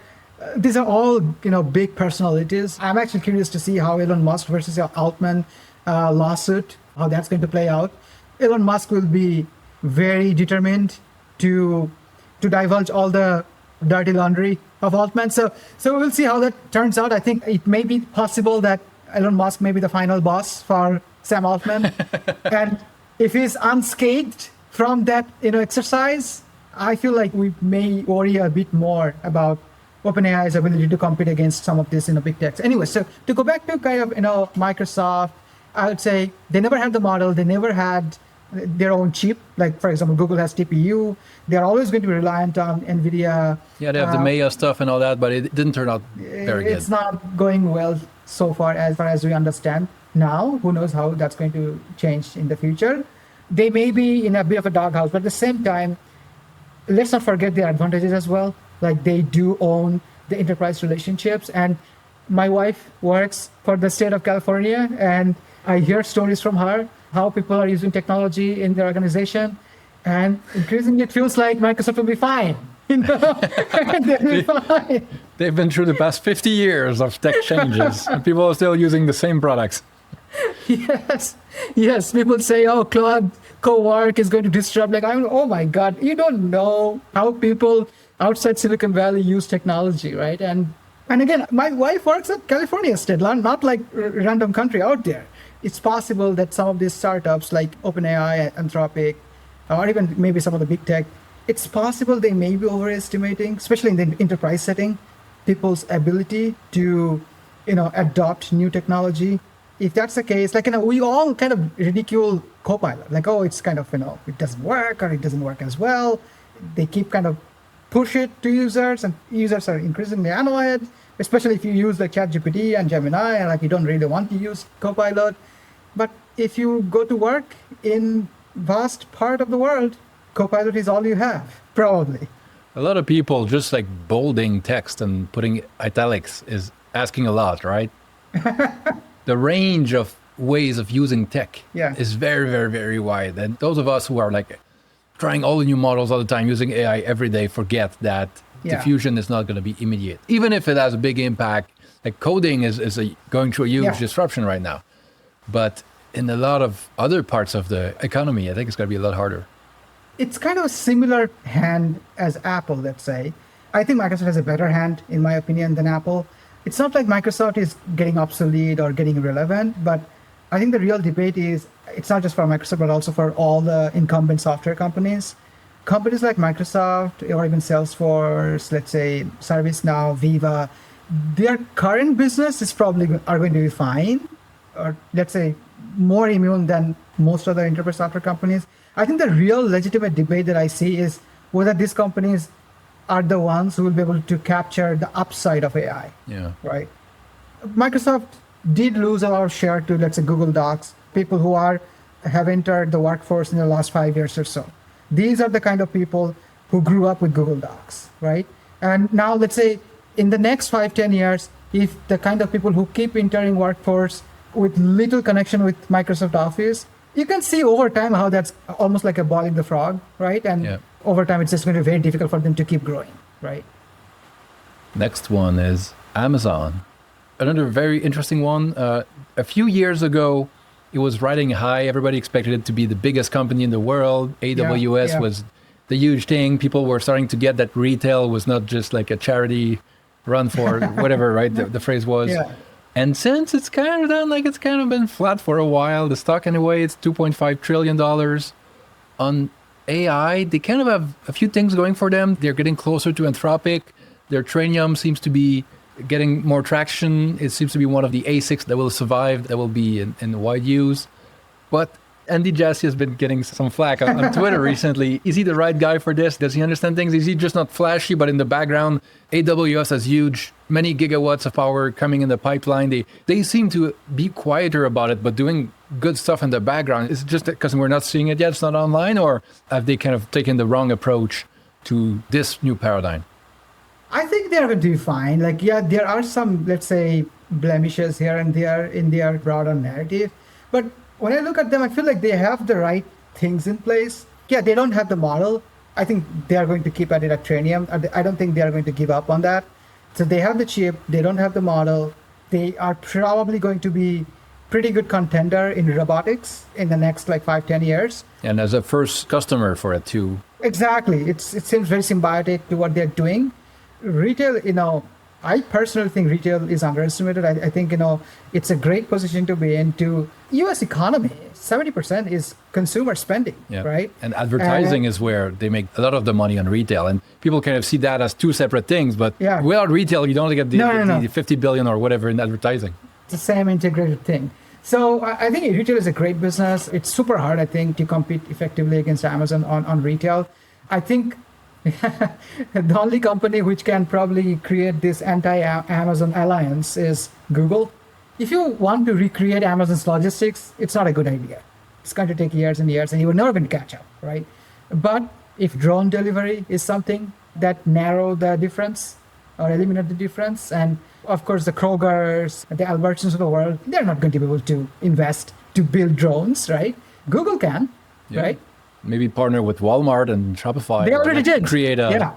all big personalities. I'm actually curious to see how Elon Musk versus Altman lawsuit, how that's going to play out. Elon Musk will be very determined to divulge all the dirty laundry of Altman. So we'll see how that turns out. I think it may be possible that Elon Musk may be the final boss for Sam Altman. And if he's unscathed from that exercise, I feel like we may worry a bit more about OpenAI's ability to compete against some of this big techs. Anyway, so to go back to kind of Microsoft, I would say they never had the model. They never had their own chip. Like, for example, Google has TPU. They're always going to be reliant on Nvidia. Yeah, they have the Maya stuff and all that, but it didn't turn out very good. It's not going well so far as we understand now. Who knows how that's going to change in the future. They may be in a bit of a doghouse, but at the same time, let's not forget their advantages as well. Like they do own the enterprise relationships. And my wife works for the state of California, and I hear stories from her how people are using technology in their organization, and increasingly it feels like Microsoft will be fine. They'll be fine. They've been through the past 50 years of tech changes, and people are still using the same products. Yes. People say, "Oh, cloud co-work is going to disrupt." Like, oh my God, you don't know how people outside Silicon Valley use technology, right? And again, my wife works at California State, not like random country out there. It's possible that some of these startups like OpenAI, Anthropic, or even maybe some of the big tech, it's possible they may be overestimating, especially in the enterprise setting, people's ability to, adopt new technology. If that's the case, like, we all kind of ridicule Copilot, like, oh, it's kind of, it doesn't work or it doesn't work as well. They keep kind of push it to users, and users are increasingly annoyed, especially if you use like ChatGPT and Gemini, and like you don't really want to use Copilot. But if you go to work in vast part of the world, Copilot is all you have, probably. A lot of people just like bolding text and putting italics is asking a lot, right? The range of ways of using tech is very, very, very wide. And those of us who are like trying all the new models all the time, using AI every day, forget that diffusion is not going to be immediate. Even if it has a big impact, like coding is going through a huge disruption right now. But in a lot of other parts of the economy, I think it's going to be a lot harder. It's kind of a similar hand as Apple, let's say. I think Microsoft has a better hand, in my opinion, than Apple. It's not like Microsoft is getting obsolete or getting irrelevant, but I think the real debate is, it's not just for Microsoft, but also for all the incumbent software companies. companies like Microsoft or even Salesforce, let's say ServiceNow, Viva, their current business is probably are going to be fine, or let's say more immune than most other enterprise software companies. I think the real legitimate debate that I see is whether these companies are the ones who will be able to capture the upside of AI. Yeah. Right. Microsoft did lose a lot of share to, let's say, Google Docs, people who have entered the workforce in the last 5 years or so. These are the kind of people who grew up with Google Docs, right? And now, let's say, in the next 5-10 years, if the kind of people who keep entering workforce with little connection with Microsoft Office, you can see over time how that's almost like a boiling the frog, right? And over time, it's just going to be very difficult for them to keep growing, right? Next one is Amazon. Another very interesting one. A few years ago, it was riding high. Everybody expected it to be the biggest company in the world. AWS was the huge thing. People were starting to get that retail was not just like a charity run for whatever, right? The phrase was. Yeah. And since it's kind of done, like it's kind of been flat for a while. The stock anyway, it's $2.5 trillion. On AI, they kind of have a few things going for them. They're getting closer to Anthropic. Their Trainium seems to be getting more traction. It seems to be one of the ASICs that will survive, that will be in wide use. But Andy Jassy has been getting some flack on Twitter recently. Is he the right guy for this? Does he understand things? Is he just not flashy, but in the background, AWS has huge, many gigawatts of power coming in the pipeline. They seem to be quieter about it, but doing good stuff in the background. Is it just because we're not seeing it yet, it's not online, or have they kind of taken the wrong approach to this new paradigm? I think they're going to be fine. Like, yeah, there are some, let's say, blemishes here and there in their broader narrative. But when I look at them, I feel like they have the right things in place. Yeah, they don't have the model. I think they are going to keep at it at Trainium. I don't think they are going to give up on that. So they have the chip. They don't have the model. They are probably going to be pretty good contender in robotics in the next like 5-10 years. And as a first customer for it too. Exactly. It seems very symbiotic to what they're doing. Retail, I personally think retail is underestimated. I think, it's a great position to be in. To U.S. economy, 70% is consumer spending, right? And advertising is where they make a lot of the money on retail. And people kind of see that as two separate things. But without retail, you don't get the 50 billion or whatever in advertising. It's the same integrated thing. So I think retail is a great business. It's super hard, I think, to compete effectively against Amazon on retail. I think the only company which can probably create this anti-Amazon alliance is Google. If you want to recreate Amazon's logistics, it's not a good idea. It's going to take years and years, and you're never going to catch up, right? But if drone delivery is something that narrow the difference or eliminate the difference, and of course the Krogers, the Albertsons of the world, they're not going to be able to invest to build drones, right? Google can, right? Maybe partner with Walmart and Shopify. They already did. Create a...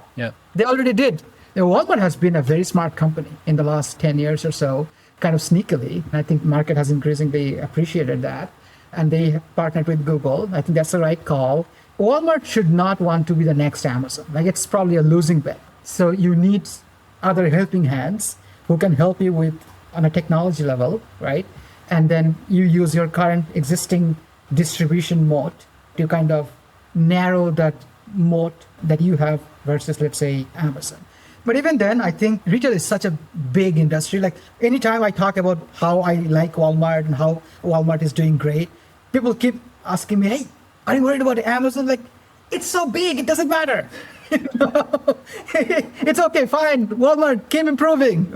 They already did. Walmart has been a very smart company in the last 10 years or so, kind of sneakily. And I think the market has increasingly appreciated that. And they partnered with Google. I think that's the right call. Walmart should not want to be the next Amazon. Like, it's probably a losing bet. So you need other helping hands who can help you with on a technology level, right? And then you use your current existing distribution moat to kind of narrow that moat that you have versus, let's say, Amazon. But even then, I think retail is such a big industry. Like, anytime I talk about how I like Walmart and how Walmart is doing great, people keep asking me, hey, are you worried about Amazon? Like, it's so big, it doesn't matter. It's okay, fine. Walmart, keep improving.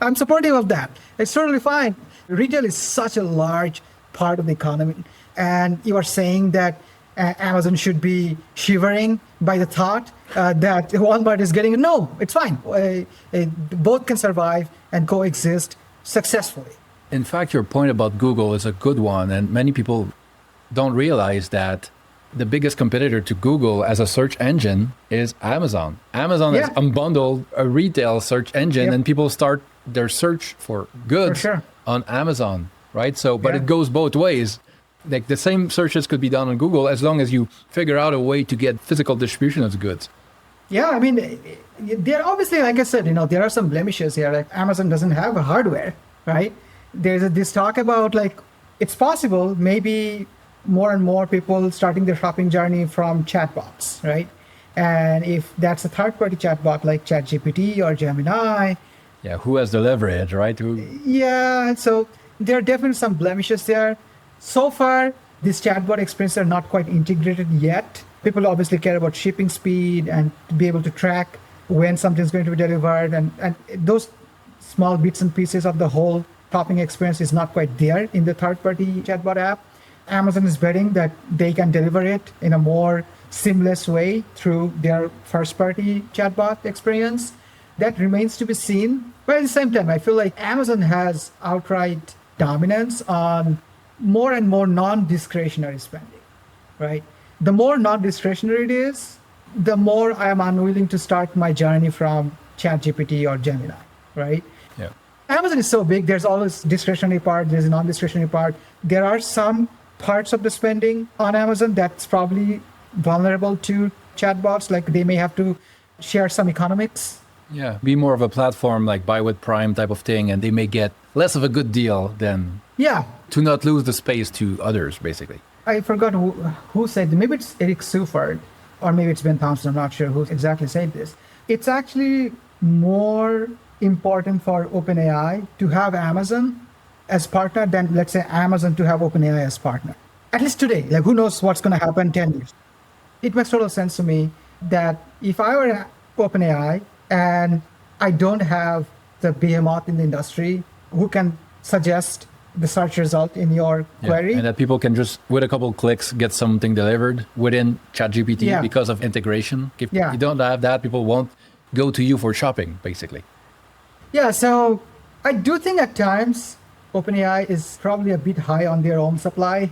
I'm supportive of that. It's totally fine. Retail is such a large part of the economy. And you are saying that Amazon should be shivering by the thought that Walmart is getting... No, it's fine. Both can survive and coexist successfully. In fact, your point about Google is a good one. And many people don't realize that the biggest competitor to Google as a search engine is Amazon. Amazon has unbundled a retail search engine, and people start their search for goods on Amazon, right? So, but it goes both ways. Like, the same searches could be done on Google as long as you figure out a way to get physical distribution of goods. Yeah, I mean, there obviously, like I said, there are some blemishes here. Like, Amazon doesn't have a hardware, right? There's this talk about, like, it's possible maybe more and more people starting their shopping journey from chatbots, right? And if that's a third-party chatbot like ChatGPT or Gemini, Yeah, who has the leverage, right? yeah, so there are definitely some blemishes there. So far, these chatbot experiences are not quite integrated yet. People obviously care about shipping speed and to be able to track when something's going to be delivered. And those small bits and pieces of the whole shopping experience is not quite there in the third-party chatbot app. Amazon is betting that they can deliver it in a more seamless way through their first-party chatbot experience. That remains to be seen. But at the same time, I feel like Amazon has outright dominance on more and more non-discretionary spending, right? The more non-discretionary it is, the more I am unwilling to start my journey from ChatGPT or Gemini, right? Yeah. Amazon is so big, there's always discretionary part, there's a non-discretionary part. There are some parts of the spending on Amazon that's probably vulnerable to chatbots, like they may have to share some economics. Yeah, be more of a platform like buy with Prime type of thing, and they may get less of a good deal than to not lose the space to others, basically. I forgot who said, maybe it's Eric Suford, or maybe it's Ben Thompson, I'm not sure who exactly said this. It's actually more important for OpenAI to have Amazon as partner than, let's say, Amazon to have OpenAI as partner. At least today, like who knows what's going to happen 10 years. It makes total sense to me that if I were OpenAI and I don't have the behemoth in the industry who can suggest the search result in your query. And that people can just, with a couple clicks, get something delivered within ChatGPT because of integration. If you don't have that, people won't go to you for shopping, basically. Yeah, so I do think at times OpenAI is probably a bit high on their own supply,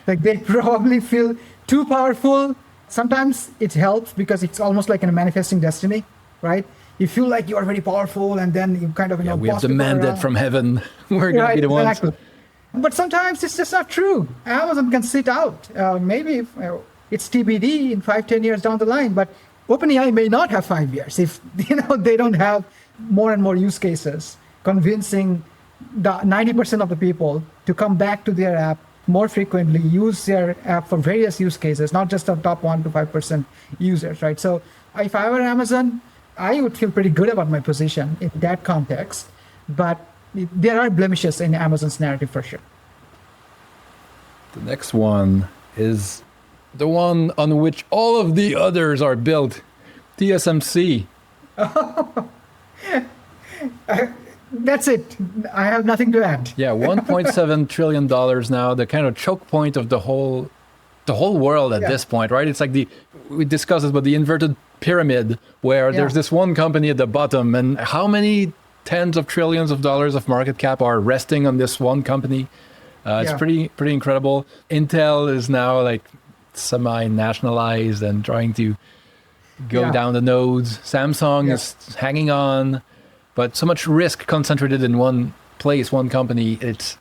like they probably feel too powerful. Sometimes it helps because it's almost like a manifesting destiny, right? You feel like you are very powerful and then you kind of, we have demanded from heaven. We're going to be the ones. Exactly. But sometimes it's just not true. Amazon can sit out. Maybe it's TBD in 5-10 years down the line, but OpenAI may not have 5 years if they don't have more and more use cases convincing the 90% of the people to come back to their app more frequently, use their app for various use cases, not just the top 1 to 5% users, right? So if I were Amazon, I would feel pretty good about my position in that context, but there are blemishes in Amazon's narrative for sure. The next one is the one on which all of the others are built, TSMC. That's it. I have nothing to add. Yeah, $1.7 trillion now, the kind of choke point of the whole world at this point, right? It's like we discussed it, but the inverted pyramid where there's this one company at the bottom, and how many tens of trillions of dollars of market cap are resting on this one company? It's pretty incredible. Intel is now like semi-nationalized and trying to go down the nodes. Samsung is hanging on, but so much risk concentrated in one place, one company. It's,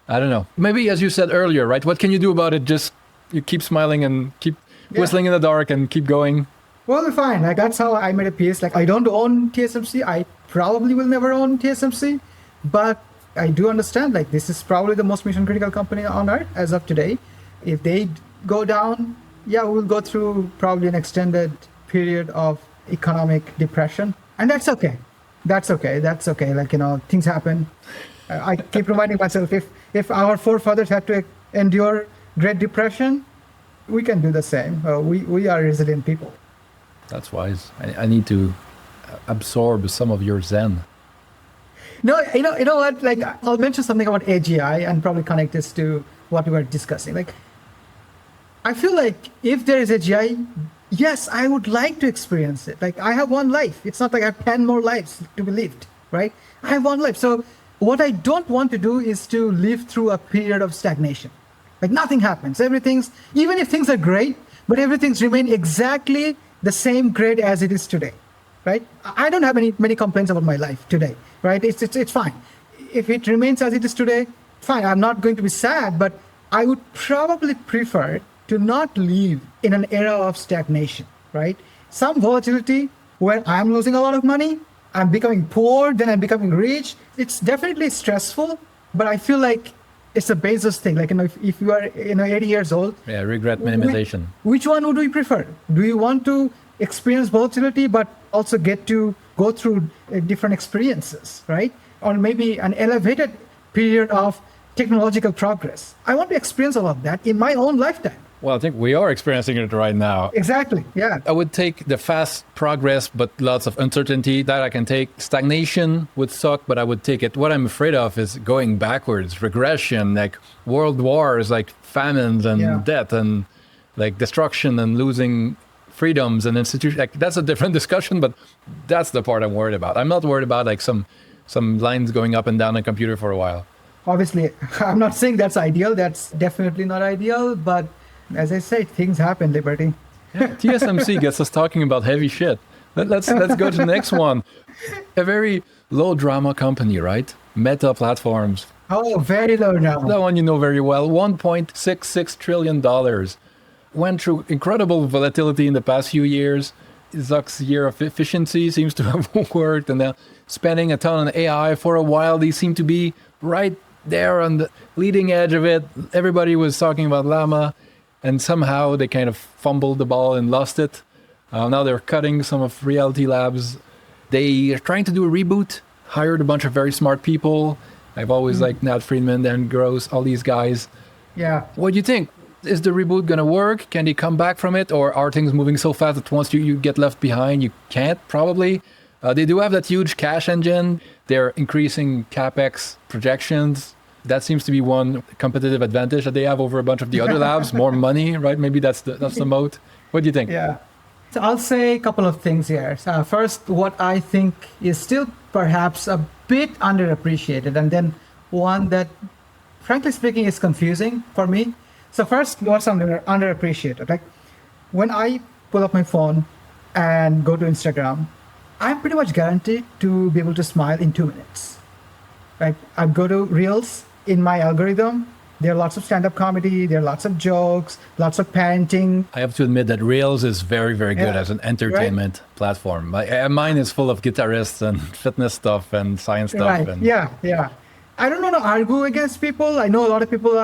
I don't know. Maybe as you said earlier, right? What can you do about it? Just you keep smiling and keep whistling in the dark and keep going. Well, fine. Like that's how I made a piece. Like I don't own TSMC. I probably will never own TSMC, but I do understand like this is probably the most mission critical company on earth as of today. If they go down, we'll go through probably an extended period of economic depression, and that's okay. That's okay. Like, things happen. I keep reminding myself, if our forefathers had to endure Great Depression, we can do the same. We are resilient people. That's wise. I need to absorb some of your Zen. No, you know what? Like, I'll mention something about AGI and probably connect this to what we were discussing. Like, I feel like if there is AGI, yes, I would like to experience it. Like, I have one life. It's not like I have 10 more lives to be lived, right? I have one life. So what I don't want to do is to live through a period of stagnation. Like, nothing happens. Even if things are great, but everything's remain exactly the same great as it is today, right? I don't have many complaints about my life today, right? It's fine. If it remains as it is today, fine. I'm not going to be sad, but I would probably prefer to not live in an era of stagnation, right? Some volatility where I'm losing a lot of money, I'm becoming poor, then I'm becoming rich. It's definitely stressful, but I feel like it's a Bezos thing. Like, if you are, 80 years old. Yeah, regret minimization. Which one would we prefer? Do you want to experience volatility, but also get to go through different experiences, right? Or maybe an elevated period of technological progress. I want to experience all of that in my own lifetime. Well, I think we are experiencing it right now. Exactly, yeah. I would take the fast progress, but lots of uncertainty. That I can take. Stagnation would suck, but I would take it. What I'm afraid of is going backwards, regression, like world wars, like famines and death and like destruction and losing freedoms and institutions. Like, that's a different discussion, but that's the part I'm worried about. I'm not worried about like some lines going up and down a computer for a while. Obviously, I'm not saying that's ideal. That's definitely not ideal, but as I say, things happen, Liberty. Yeah, TSMC gets us talking about heavy shit. Let's go to the next one. A very low drama company, right? Meta Platforms. Oh, very low drama. That one you know very well. $1.66 trillion. Went through incredible volatility in the past few years. Zuck's year of efficiency seems to have worked, and they're spending a ton on AI for a while. They seem to be right there on the leading edge of it. Everybody was talking about Llama. And somehow they kind of fumbled the ball and lost it. Now they're cutting some of Reality Labs. They are trying to do a reboot, hired a bunch of very smart people. I've always liked Nat Friedman, Dan Gross, all these guys. Yeah. What do you think? Is the reboot going to work? Can they come back from it? Or are things moving so fast that once you get left behind, you can't probably? They do have that huge cash engine. They're increasing CapEx projections. That seems to be one competitive advantage that they have over a bunch of the other labs. More money, right? Maybe that's the moat. What do you think? Yeah. So I'll say a couple of things here. First, what I think is still perhaps a bit underappreciated, and then one that, frankly speaking, is confusing for me. So first, what's underappreciated? Like, when I pull up my phone and go to Instagram, I'm pretty much guaranteed to be able to smile in 2 minutes. Right? I go to Reels. In my algorithm, there are lots of stand-up comedy, there are lots of jokes, lots of parenting. I have to admit that Reels is very, very good as an entertainment platform. Mine is full of guitarists and fitness stuff and science stuff. Right. And Yeah. I don't want to argue against people. I know a lot of people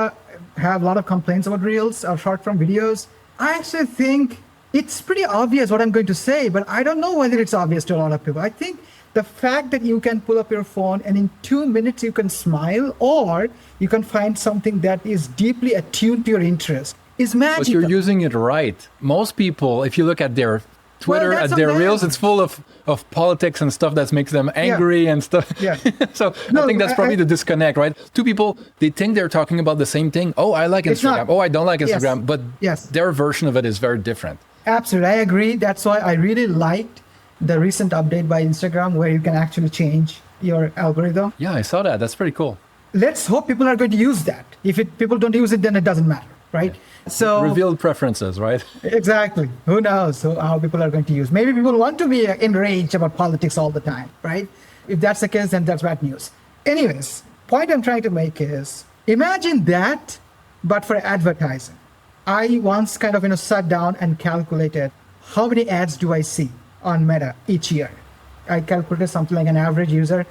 have a lot of complaints about Reels or short-form videos. I actually think it's pretty obvious what I'm going to say, but I don't know whether it's obvious to a lot of people. I think the fact that you can pull up your phone and in 2 minutes you can smile, or you can find something that is deeply attuned to your interest, is magical. But you're using it right. Most people, if you look at their Twitter, at their Reels, it's full of politics and stuff that makes them angry and stuff. Yeah. So I think that's probably the disconnect, right? Two people, they think they're talking about the same thing. Oh, I like Instagram. Oh, I don't like Instagram. But their version of it is very different. Absolutely. I agree. That's why I really liked the recent update by Instagram where you can actually change your algorithm. Yeah, I saw that. That's pretty cool. Let's hope people are going to use that. If people don't use it, then it doesn't matter, right? Yeah. So revealed preferences, right? Exactly. Who knows how people are going to use. Maybe people want to be enraged about politics all the time, right? If that's the case, then that's bad news. Anyways, point I'm trying to make is, imagine that, but for advertising. I once kind of sat down and calculated how many ads do I see on Meta each year. I calculated something like an average user,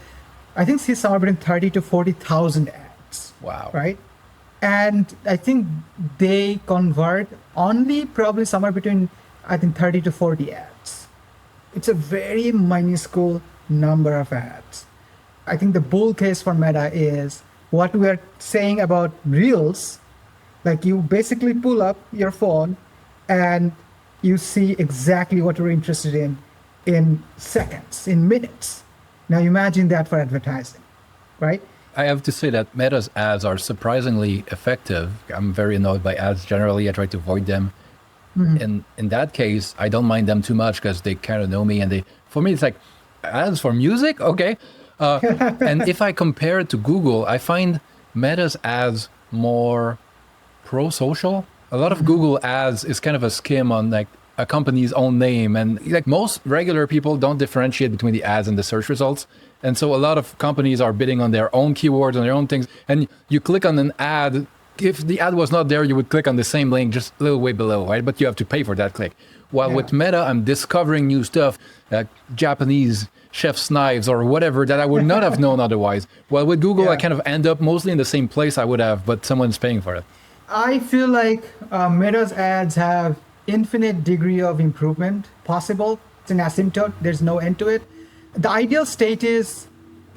I think, sees somewhere between 30 to 40,000 ads. Wow. Right? And I think they convert only probably somewhere between, 30 to 40 ads. It's a very minuscule number of ads. I think the bull case for Meta is what we are saying about Reels. Like, you basically pull up your phone and you see exactly what you're interested in seconds, in minutes. Now imagine that for advertising, right? I have to say that Meta's ads are surprisingly effective. I'm very annoyed by ads generally. I try to avoid them. And in that case, I don't mind them too much because they kind of know me. And for me, it's like, ads for music? Okay. And if I compare it to Google, I find Meta's ads more pro-social. A lot of Google ads is kind of a skim on like a company's own name. And like most regular people don't differentiate between the ads and the search results. And so a lot of companies are bidding on their own keywords, on their own things. And you click on an ad if the ad was not there, you would click on the same link just a little way below, right? But you have to pay for that click. While with Meta, I'm discovering new stuff, Japanese chef's knives or whatever that I would not have known otherwise. Well, with Google, I kind of end up mostly in the same place I would have, but someone's paying for it. I feel like Meta's ads have infinite degree of improvement possible. It's an asymptote. There's no end to it. The ideal state is,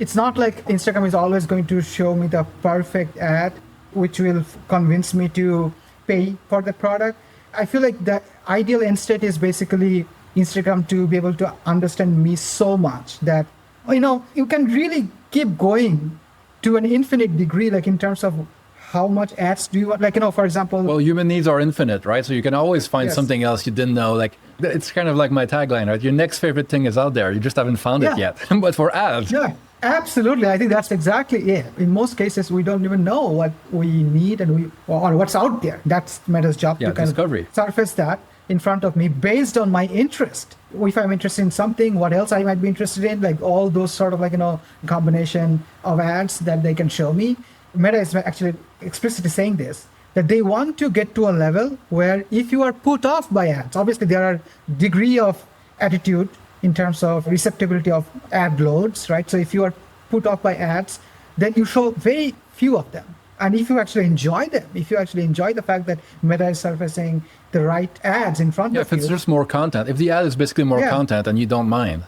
it's not like Instagram is always going to show me the perfect ad, which will convince me to pay for the product. I feel like the ideal end state is basically Instagram to be able to understand me so much that, you can really keep going to an infinite degree, like in terms of how much ads do you want? Like, for example... Well, human needs are infinite, right? So you can always find something else you didn't know. Like, it's kind of like my tagline, right? Your next favorite thing is out there. You just haven't found it yet. But for ads... Yeah, absolutely. I think that's exactly it. In most cases, we don't even know what we need or what's out there. That's Meta's job to kind discovery. of surface that in front of me based on my interest. If I'm interested in something, what else I might be interested in, like all those sort of combination of ads that they can show me. Meta is actually explicitly saying this, that they want to get to a level where if you are put off by ads, obviously there are degree of attitude in terms of receptibility of ad loads, right? So if you are put off by ads, then you show very few of them. And if you actually enjoy them, if you actually enjoy the fact that Meta is surfacing the right ads in front of you. If it's just more content, if the ad is basically more content and you don't mind.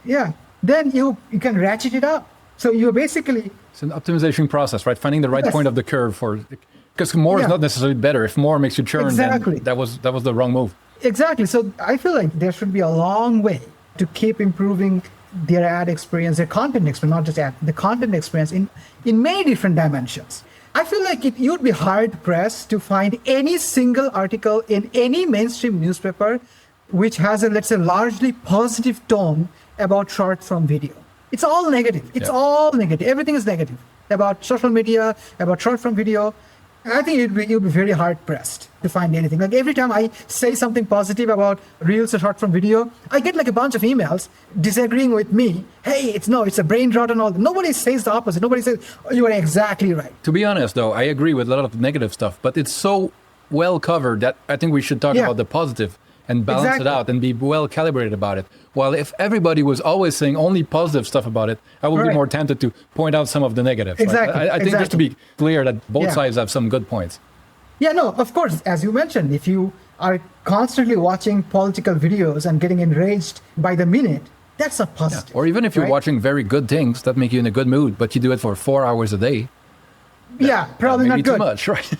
Then you can ratchet it up. So you're basically... It's an optimization process, right? Finding the right point of the curve because more is not necessarily better. If more makes you churn, then that was the wrong move. Exactly. So I feel like there should be a long way to keep improving their ad experience, their content experience, not just ad, the content experience in many different dimensions. I feel like you'd be hard pressed to find any single article in any mainstream newspaper which has a, let's say, largely positive tone about short form video. It's all negative. It's all negative. Everything is negative about social media, about short form video. I think you'd be very hard pressed to find anything. Like every time I say something positive about Reels or short form video, I get like a bunch of emails disagreeing with me. Hey, it's a brain rot and all. Nobody says the opposite. Nobody says, oh, you are exactly right. To be honest, though, I agree with a lot of negative stuff, but it's so well covered that I think we should talk about the positive and balance it out and be well calibrated about it. While if everybody was always saying only positive stuff about it, I would be more tempted to point out some of the negatives. Exactly. Right? I think just to be clear that both sides have some good points. Yeah, no, of course, as you mentioned, if you are constantly watching political videos and getting enraged by the minute, that's a positive. Yeah. Or even if you're watching very good things that make you in a good mood, but you do it for 4 hours a day. Probably not good. Too much, right?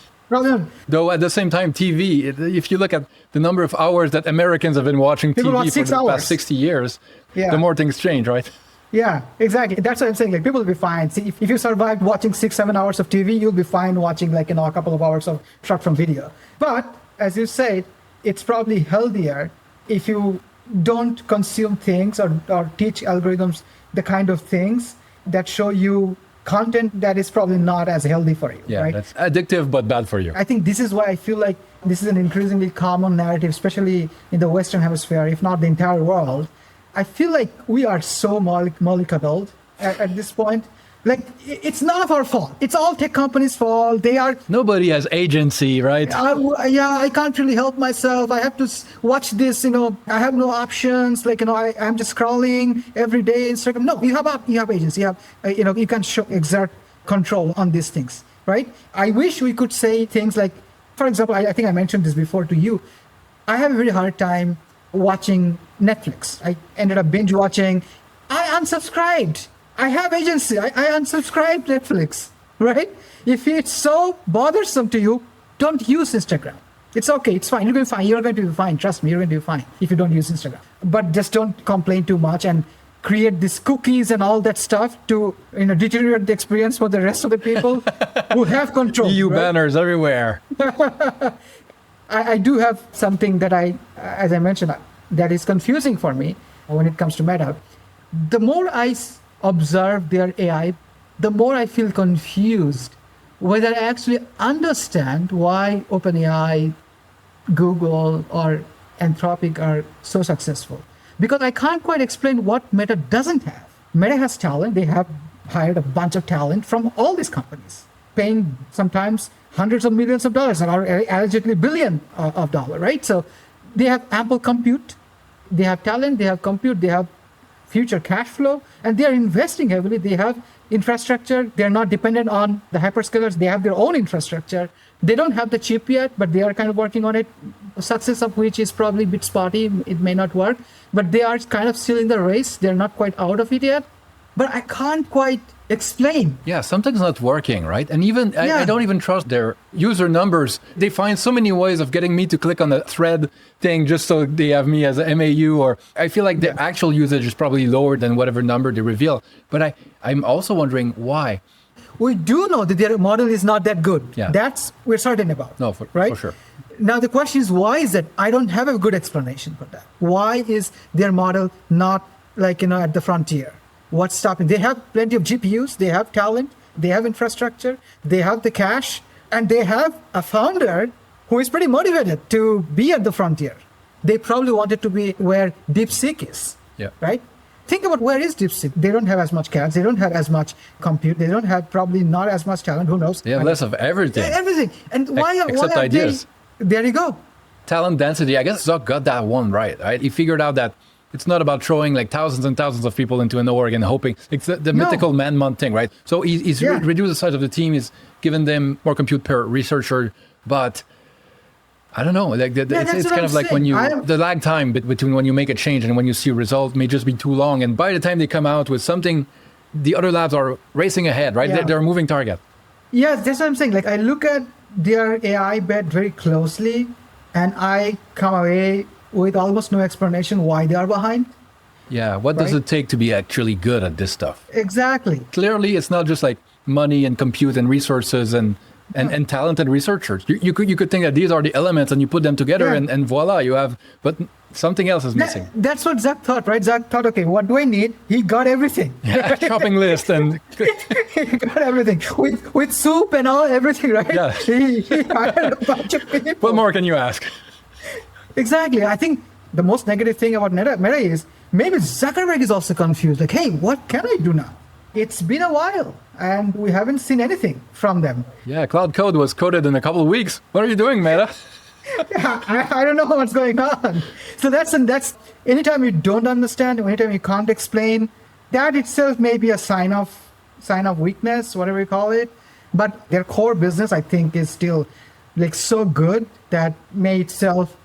Though at the same time, TV, if you look at the number of hours that Americans have been watching TV for the past 60 years, the more things change, right? Yeah, exactly. That's what I'm saying. Like, people will be fine. See, if you survived watching 6-7 hours of TV, you'll be fine watching a couple of hours of short form video. But as you said, it's probably healthier if you don't consume things or teach algorithms the kind of things that show you content that is probably not as healthy for you. Right? That's addictive but bad for you. I think this is why I feel like this is an increasingly common narrative, especially in the Western Hemisphere, if not the entire world. I feel like we are so mollycoddled at this point. Like, it's none of our fault. It's all tech companies' fault. Nobody has agency, right? I can't really help myself. I have to watch this, I have no options. I'm just scrolling every day Instagram. No, you have agency. You have, you can exert control on these things, right? I wish we could say things like, for example, I think I mentioned this before to you. I have a very hard time watching Netflix. I ended up binge watching. I unsubscribed. I have agency. I unsubscribed Netflix, right? If it's so bothersome to you, don't use Instagram. It's okay. It's fine. You're going to be fine. You're going to be fine. Trust me, you're going to be fine if you don't use Instagram. But just don't complain too much and create these cookies and all that stuff to deteriorate the experience for the rest of the people who have control. EU banners everywhere. I do have something that as I mentioned, that is confusing for me when it comes to Meta. The more I observe their AI, the more I feel confused whether I actually understand why OpenAI, Google, or Anthropic are so successful. Because I can't quite explain what Meta doesn't have. Meta has talent. They have hired a bunch of talent from all these companies, paying sometimes hundreds of millions of dollars, or allegedly billion of dollars, right? So they have ample compute, they have talent, they have compute, they have future cash flow, and they are investing heavily. They have infrastructure. They're not dependent on the hyperscalers. They have their own infrastructure. They don't have the chip yet, but they are kind of working on it. Success of which is probably a bit spotty. It may not work, but they are kind of still in the race. They're not quite out of it yet. But I can't quite explain. Yeah, something's not working, right? And even I don't even trust their user numbers. They find so many ways of getting me to click on the thread thing just so they have me as a MAU, or I feel like the actual usage is probably lower than whatever number they reveal. But I'm also wondering why. We do know that their model is not that good. Yeah. That's we're certain about. No, for sure. Now the question is, why is that? I don't have a good explanation for that. Why is their model not like, at the frontier? What's stopping? They have plenty of GPUs, they have talent, they have infrastructure, they have the cash, and they have a founder who is pretty motivated to be at the frontier. They probably wanted to be where DeepSeek is, right? Think about where is DeepSeek. They don't have as much cash, they don't have as much compute, they don't have probably not as much talent, who knows? They have less of everything. Everything. And why except are ideas. There you go. Talent density, I guess Zuck got that one right? He figured out that it's not about throwing like thousands and thousands of people into an org and hoping. It's the mythical man-month thing, right? So he's reduced the size of the team. He's given them more compute per researcher. But I don't know. Like it's kind of like when the lag time between when you make a change and when you see a result may just be too long. And by the time they come out with something, the other labs are racing ahead, right? They're a moving target. Yes, that's what I'm saying. Like I look at their AI bet very closely, and I come away with almost no explanation why they are behind. Yeah, what does it take to be actually good at this stuff? Exactly. Clearly, it's not just like money and compute and resources and talented researchers. You could think that these are the elements and you put them together and voila, you have, but something else is missing. That's what Zach thought, right? Zach thought, okay, what do I need? He got everything. Yeah, shopping list and... He got everything. With soup and all, everything, right? Yeah. He hired a bunch of people. What more can you ask? Exactly. I think the most negative thing about Meta is maybe Zuckerberg is also confused. Like, hey, what can I do now? It's been a while and we haven't seen anything from them. Yeah, Cloud Code was coded in a couple of weeks. What are you doing, Meta? I don't know what's going on. So that's anytime you don't understand, anytime you can't explain, that itself may be a sign of weakness, whatever you call it. But their core business, I think, is still like so good that may itself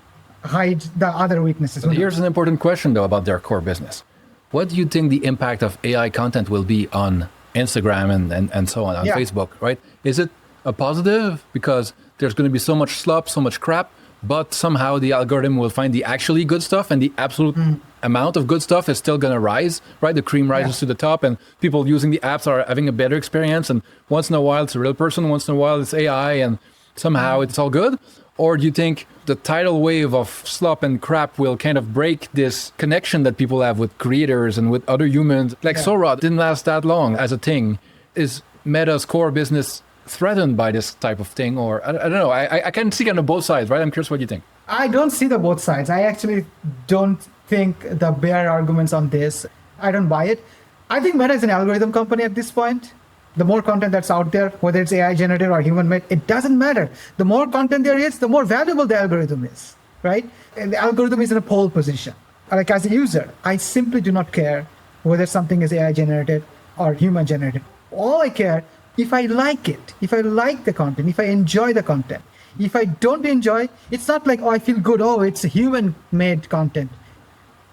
hide the other weaknesses. But here's an important question, though, about their core business. What do you think the impact of AI content will be on Instagram and so on Facebook, right? Is it a positive because there's going to be so much slop, so much crap, but somehow the algorithm will find the actually good stuff and the absolute amount of good stuff is still going to rise, right? The cream rises to the top and people using the apps are having a better experience. And once in a while, it's a real person. Once in a while, it's AI and somehow it's all good. Or do you think the tidal wave of slop and crap will kind of break this connection that people have with creators and with other humans? Like Sora didn't last that long as a thing. Is Meta's core business threatened by this type of thing? Or I don't know. I can see kind of both sides, right? I'm curious what you think. I don't see the both sides. I actually don't think the bear arguments on this. I don't buy it. I think Meta is an algorithm company at this point. The more content that's out there, whether it's AI generated or human made, it doesn't matter. The more content there is, the more valuable the algorithm is, right? And the algorithm is in a pole position. Like as a user, I simply do not care whether something is AI generated or human generated. All I care, if I like it, if I like the content, if I enjoy the content. If I don't enjoy, it's not like, oh, I feel good, oh, it's human made content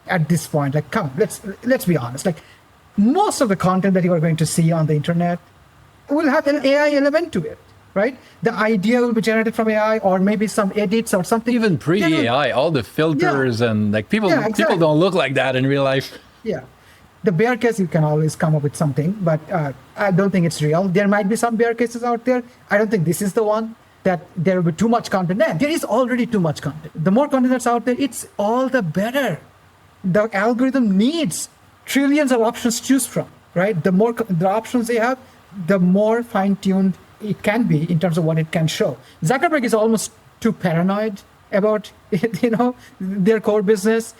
at this point. Like, come, let's be honest. Like, most of the content that you are going to see on the internet will have an AI element to it, right? The idea will be generated from AI or maybe some edits or something. Even pre-AI, all the filters and like people don't look like that in real life. Yeah. The bear case, you can always come up with something, but I don't think it's real. There might be some bear cases out there. I don't think this is the one that there will be too much content. Yeah, there is already too much content. The more content that's out there, it's all the better. The algorithm needs trillions of options to choose from, right? The more the options they have, the more fine-tuned it can be in terms of what it can show. Zuckerberg is almost too paranoid about their core business.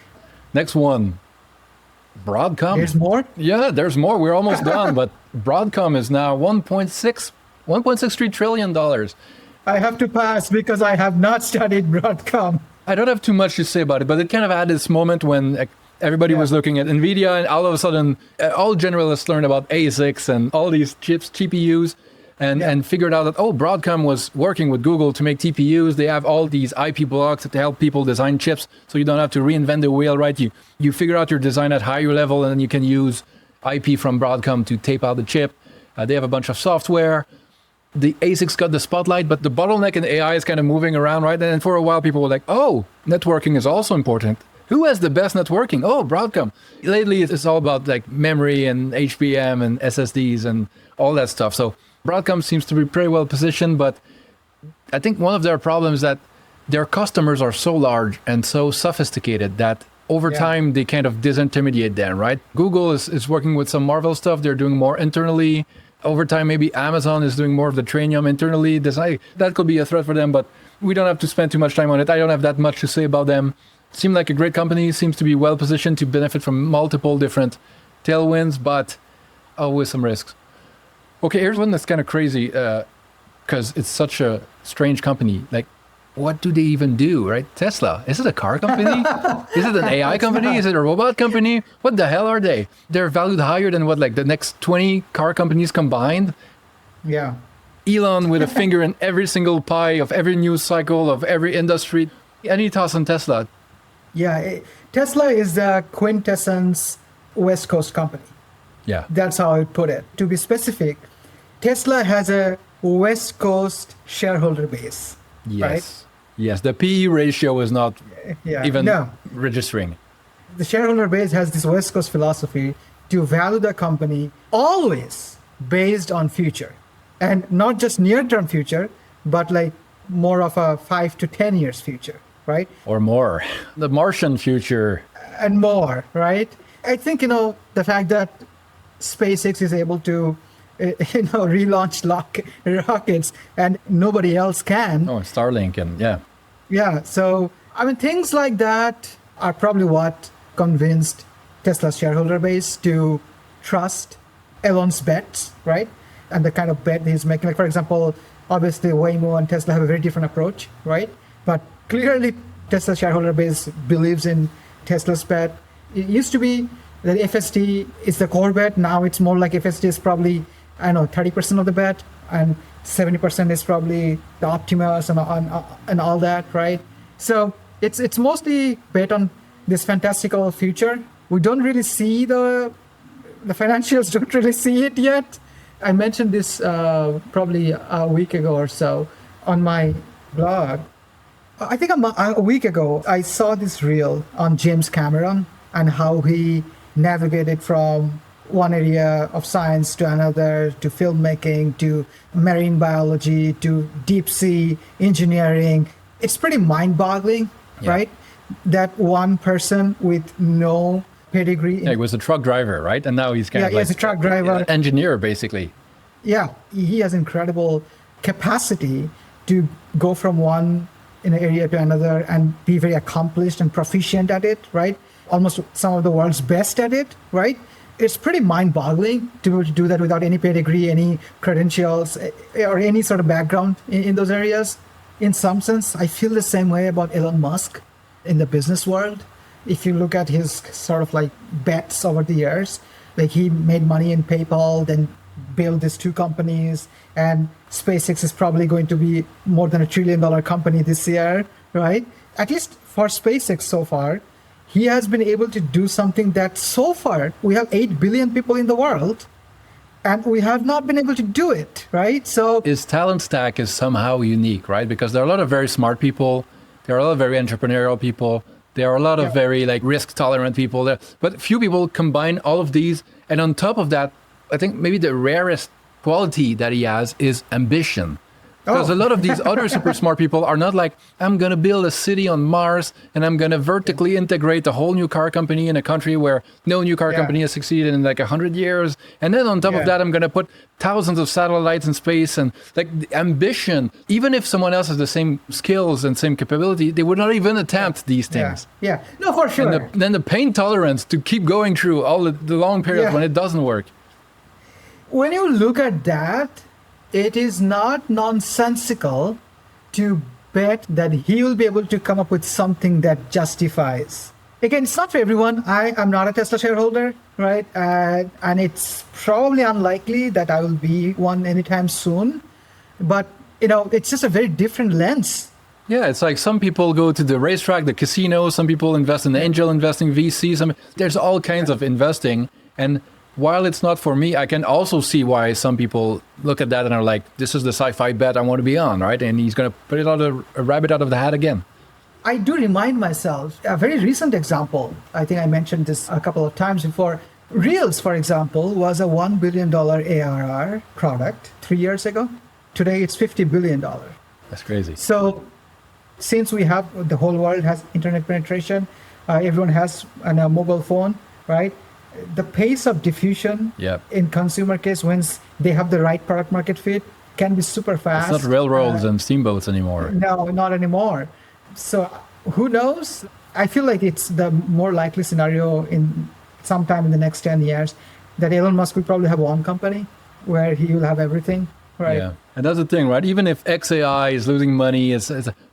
Next one, Broadcom. There's more? Yeah, there's more. We're almost done, but Broadcom is now $1.63 trillion. I have to pass because I have not studied Broadcom. I don't have too much to say about it, but it kind of had this moment when like, everybody was looking at Nvidia, and all of a sudden, all generalists learned about ASICs and all these chips, GPUs, and figured out that, Broadcom was working with Google to make TPUs. They have all these IP blocks to help people design chips, so you don't have to reinvent the wheel, right? You figure out your design at higher level, and then you can use IP from Broadcom to tape out the chip. They have a bunch of software. The ASICs got the spotlight, but the bottleneck in AI is kind of moving around, right? And for a while, people were like, networking is also important. Who has the best networking? Broadcom. Lately, it's all about like memory and HBM and SSDs and all that stuff. So Broadcom seems to be pretty well positioned, but I think one of their problems is that their customers are so large and so sophisticated that over time, they kind of disintermediate them, right? Google is working with some Marvel stuff. They're doing more internally. Over time, maybe Amazon is doing more of the Trainium internally. That could be a threat for them, but we don't have to spend too much time on it. I don't have that much to say about them. Seem like a great company, seems to be well positioned to benefit from multiple different tailwinds, but always some risks. Okay, here's one that's kind of crazy because it's such a strange company. Like, what do they even do, right? Tesla, is it a car company? Is it an AI company? Is it a robot company? What the hell are they? They're valued higher than what, like the next 20 car companies combined? Yeah. Elon with a finger in every single pie of every news cycle of every industry. Any thoughts on Tesla? Yeah, Tesla is the quintessence West Coast company. Yeah. That's how I would put it. To be specific, Tesla has a West Coast shareholder base. Yes. Right? Yes, the PE ratio is not even registering. The shareholder base has this West Coast philosophy to value the company always based on future. And not just near-term future, but like more of a 5 to 10 years future, right? Or more. The Martian future. And more, right? I think, the fact that SpaceX is able to relaunch rockets and nobody else can. Starlink and Yeah. So, things like that are probably what convinced Tesla's shareholder base to trust Elon's bets, right? And the kind of bet he's making. Like, for example, obviously Waymo and Tesla have a very different approach, right? But clearly Tesla's shareholder base believes in Tesla's bet. It used to be that FSD is the core bet. Now it's more like FSD is probably 30% of the bet, and 70% is probably the Optimus and all that, right? So it's mostly bet on this fantastical future. We don't really see the financials don't really see it yet. I mentioned this probably a week ago or so on my blog. I think a week ago, I saw this reel on James Cameron and how he navigated from one area of science to another, to filmmaking, to marine biology, to deep sea engineering. It's pretty mind-boggling, right? That one person with no pedigree. He was a truck driver, right? And now he's kind of like he's a truck driver. Engineer, basically. Yeah, he has incredible capacity to go from one area to another and be very accomplished and proficient at it, right? Almost some of the world's best at it, right? It's pretty mind-boggling to be able to do that without any pedigree, any credentials, or any sort of background in those areas. In some sense, I feel the same way about Elon Musk in the business world. If you look at his sort of like bets over the years, like he made money in PayPal, then built these two companies, and SpaceX is probably going to be more than $1 trillion company this year, right? At least for SpaceX so far, he has been able to do something that so far we have 8 billion people in the world and we have not been able to do it, right? So his talent stack is somehow unique, right? Because there are a lot of very smart people. There are a lot of very entrepreneurial people. There are a lot of very risk tolerant people there, but few people combine all of these. And on top of that, I think maybe the rarest quality that he has is ambition. Because a lot of these other super smart people are not like, I'm going to build a city on Mars and I'm going to vertically integrate a whole new car company in a country where no new car company has succeeded in like 100 years. And then on top of that, I'm going to put thousands of satellites in space. And like the ambition, even if someone else has the same skills and same capability, they would not even attempt these things. Yeah, no, for sure. And then the pain tolerance to keep going through all the long periods when it doesn't work. When you look at that, it is not nonsensical to bet that he will be able to come up with something that justifies. Again, it's not for everyone. I am not a Tesla shareholder, right? And it's probably unlikely that I will be one anytime soon. But, it's just a very different lens. Yeah, it's like some people go to the racetrack, the casino, some people invest in angel investing, VC, there's all kinds of investing. And while it's not for me, I can also see why some people look at that and are like, this is the sci-fi bet I want to be on, right? And he's going to put it out a rabbit out of the hat again. I do remind myself, a very recent example, I think I mentioned this a couple of times before. Reels, for example, was a $1 billion ARR product 3 years ago. Today, it's $50 billion. That's crazy. So since the whole world has internet penetration, everyone has a mobile phone, right? The pace of diffusion in consumer case, once they have the right product market fit, can be super fast. It's not railroads and steamboats anymore. No, not anymore. So who knows? I feel like it's the more likely scenario in sometime in the next 10 years that Elon Musk will probably have one company where he will have everything, right? Yeah. And that's the thing, right? Even if XAI is losing money,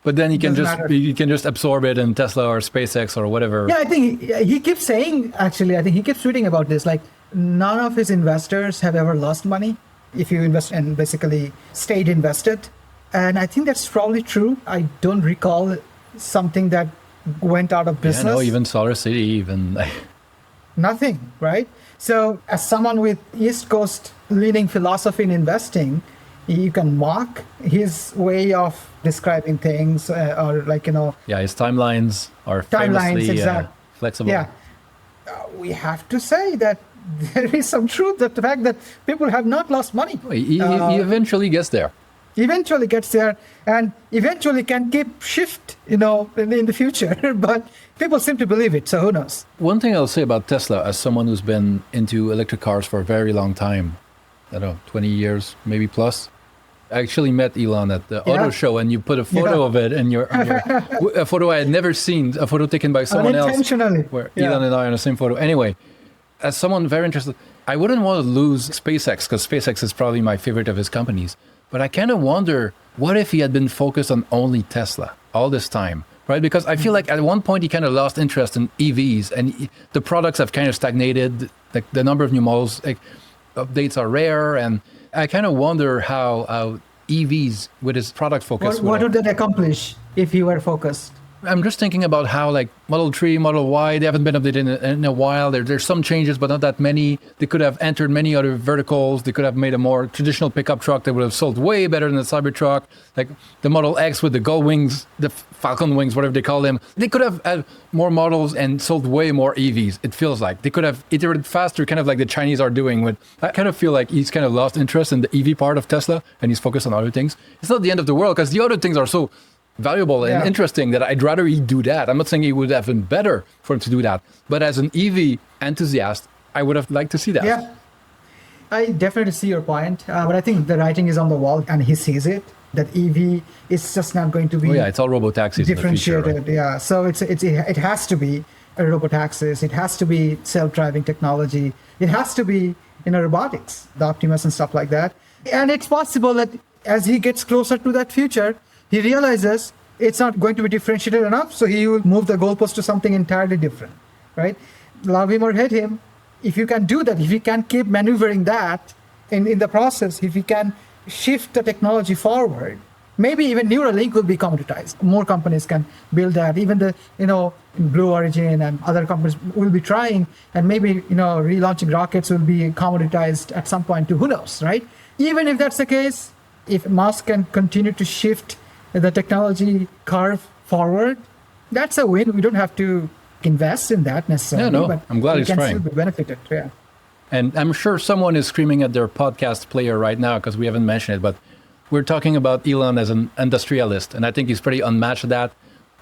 but then he can just absorb it in Tesla or SpaceX or whatever. Yeah, I think he keeps saying, actually, I think he keeps tweeting about this, like none of his investors have ever lost money if you invest and basically stayed invested. And I think that's probably true. I don't recall something that went out of business. Yeah, no, even SolarCity, even... Nothing, right? So as someone with East Coast leaning philosophy in investing, you can mock his way of describing things or Yeah, his timelines are famously flexible. Yeah. We have to say that there is some truth to the fact that people have not lost money. He eventually gets there. Eventually gets there and eventually can keep shift, in the future. But people seem to believe it, so who knows? One thing I'll say about Tesla, as someone who's been into electric cars for a very long time, I don't know, 20 years, maybe plus. I actually met Elon at the auto show, and you put a photo of it, and a photo I had never seen, a photo taken by someone else. Unintentionally. Where Elon and I are in the same photo. Anyway, as someone very interested, I wouldn't want to lose SpaceX, because SpaceX is probably my favorite of his companies. But I kind of wonder, what if he had been focused on only Tesla all this time? Right? Because I feel like at one point he kind of lost interest in EVs, and the products have kind of stagnated. Like the number of new models, updates are rare, and I kind of wonder how EVs with his product focus. What would that accomplish if he were focused? I'm just thinking about how like Model 3, Model Y, they haven't been updated in a while. There's some changes, but not that many. They could have entered many other verticals. They could have made a more traditional pickup truck that would have sold way better than the Cybertruck. Like the Model X with the Gull wings, the Falcon wings, whatever they call them. They could have had more models and sold way more EVs. It feels like they could have iterated faster, kind of like the Chinese are doing. I kind of feel like he's kind of lost interest in the EV part of Tesla, and he's focused on other things. It's not the end of the world, because the other things are so valuable and interesting that I'd rather he do that. I'm not saying it would have been better for him to do that, but as an EV enthusiast, I would have liked to see that. Yeah, I definitely see your point, but I think the writing is on the wall, and he sees it, that EV is just not going to be it's all robotaxis differentiated. In the future, right? Yeah, so it has to be a robotaxis, it has to be self-driving technology, it has to be robotics, the Optimus and stuff like that. And it's possible that as he gets closer to that future, he realizes it's not going to be differentiated enough, so he will move the goalpost to something entirely different, right? Love him or hate him, if you can do that, if you can keep maneuvering that in the process, if you can shift the technology forward, maybe even Neuralink will be commoditized. More companies can build that. Even the, Blue Origin and other companies will be trying, and maybe, relaunching rockets will be commoditized at some point too. Who knows, right? Even if that's the case, if Musk can continue to shift the technology curve forward, that's a win. We don't have to invest in that necessarily. But I'm glad he's trying. We can still be benefited, yeah. And I'm sure someone is screaming at their podcast player right now because we haven't mentioned it, but we're talking about Elon as an industrialist, and I think he's pretty unmatched at that.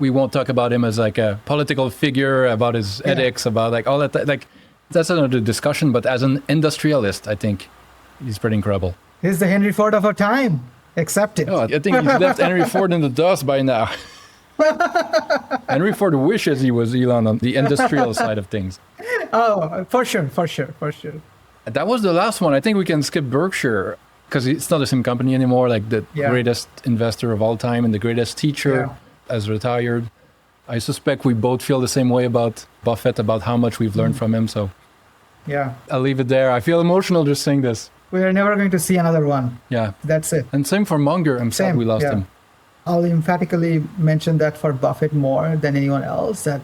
We won't talk about him as like a political figure, about his ethics, about like all that. Like that's another discussion, but as an industrialist, I think he's pretty incredible. He's the Henry Ford of our time. Accept it. Oh, I think he's left Henry Ford in the dust by now. Henry Ford wishes he was Elon on the industrial side of things. Oh, for sure. That was the last one. I think we can skip Berkshire. because it's not the same company anymore. Like the Yeah. greatest investor of all time and the greatest teacher has retired. I suspect we both feel the same way about Buffett, about how much we've learned from him. So Yeah. I'll leave it there. I feel emotional just saying this. We are never going to see another one. Yeah. That's it. And same for Munger. I'm sad Same, we lost yeah. him. I'll emphatically mention that for Buffett more than anyone else, that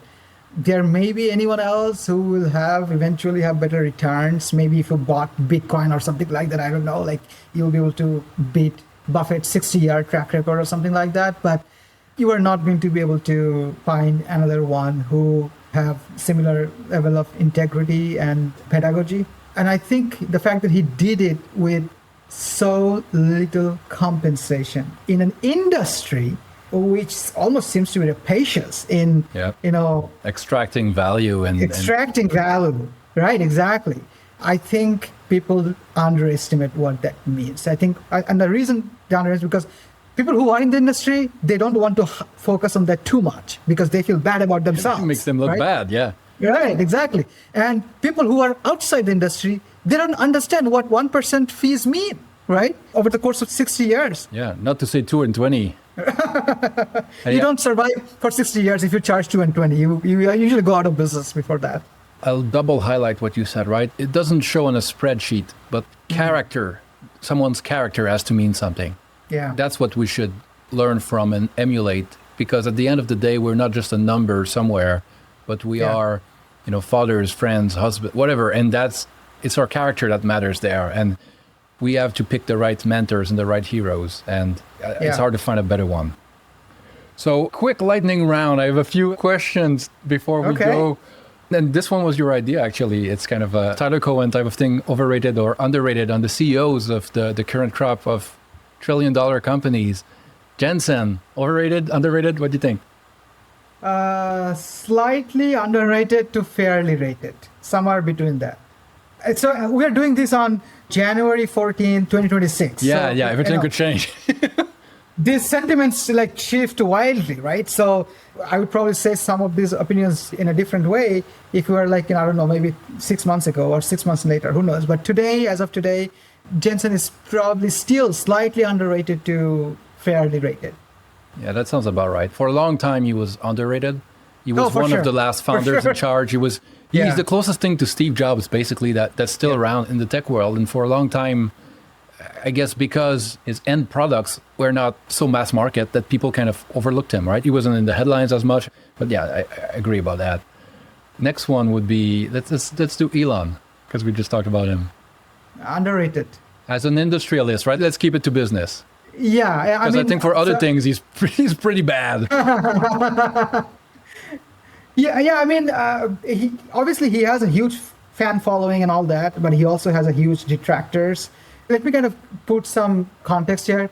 there may be anyone else who will eventually have better returns. Maybe if you bought Bitcoin or something like that, I don't know, like you'll be able to beat Buffett's 60-year track record or something like that. But you are not going to be able to find another one who have similar level of integrity and pedagogy. And I think the fact that he did it with so little compensation in an industry which almost seems to be rapacious in, extracting value and extracting value. Right, exactly. I think people underestimate what that means. I think, and the reason they underestimate is because people who are in the industry, they don't want to focus on that too much because they feel bad about themselves. It makes them look bad, yeah. Right, exactly. And people who are outside the industry, they don't understand what 1% fees mean, right? Over the course of 60 years. Yeah, not to say 2 and 20. You don't survive for 60 years if you charge 2 and 20. You usually go out of business before that. I'll double highlight what you said, right? It doesn't show on a spreadsheet, but character, someone's character has to mean something. Yeah. That's what we should learn from and emulate, because at the end of the day, we're not just a number somewhere, but we are, fathers, friends, husband, whatever. And it's our character that matters there. And we have to pick the right mentors and the right heroes. And it's hard to find a better one. So quick lightning round. I have a few questions before we go. And this one was your idea, actually. It's kind of a Tyler Cohen type of thing, overrated or underrated on the CEOs of the current crop of trillion-dollar companies. Jensen, overrated, underrated? What do you think? Slightly underrated to fairly rated, somewhere between that. So we're doing this on January 14, 2026. Yeah, so, everything could change. These sentiments shift wildly, right? So I would probably say some of these opinions in a different way if we were I don't know, maybe 6 months ago or 6 months later, who knows? But today, as of today, Jensen is probably still slightly underrated to fairly rated. Yeah, that sounds about right. For a long time, he was underrated. He was one of the last founders in charge. He's the closest thing to Steve Jobs, basically, that's still around in the tech world. And for a long time, I guess because his end products were not so mass market that people kind of overlooked him, right? He wasn't in the headlines as much. But yeah, I agree about that. Next one would be, let's do Elon, because we just talked about him. Underrated. As an industrialist, right? Let's keep it to business. Yeah. Because I think for other things, he's pretty bad. He obviously he has a huge fan following and all that, but he also has a huge detractors. Let me kind of put some context here.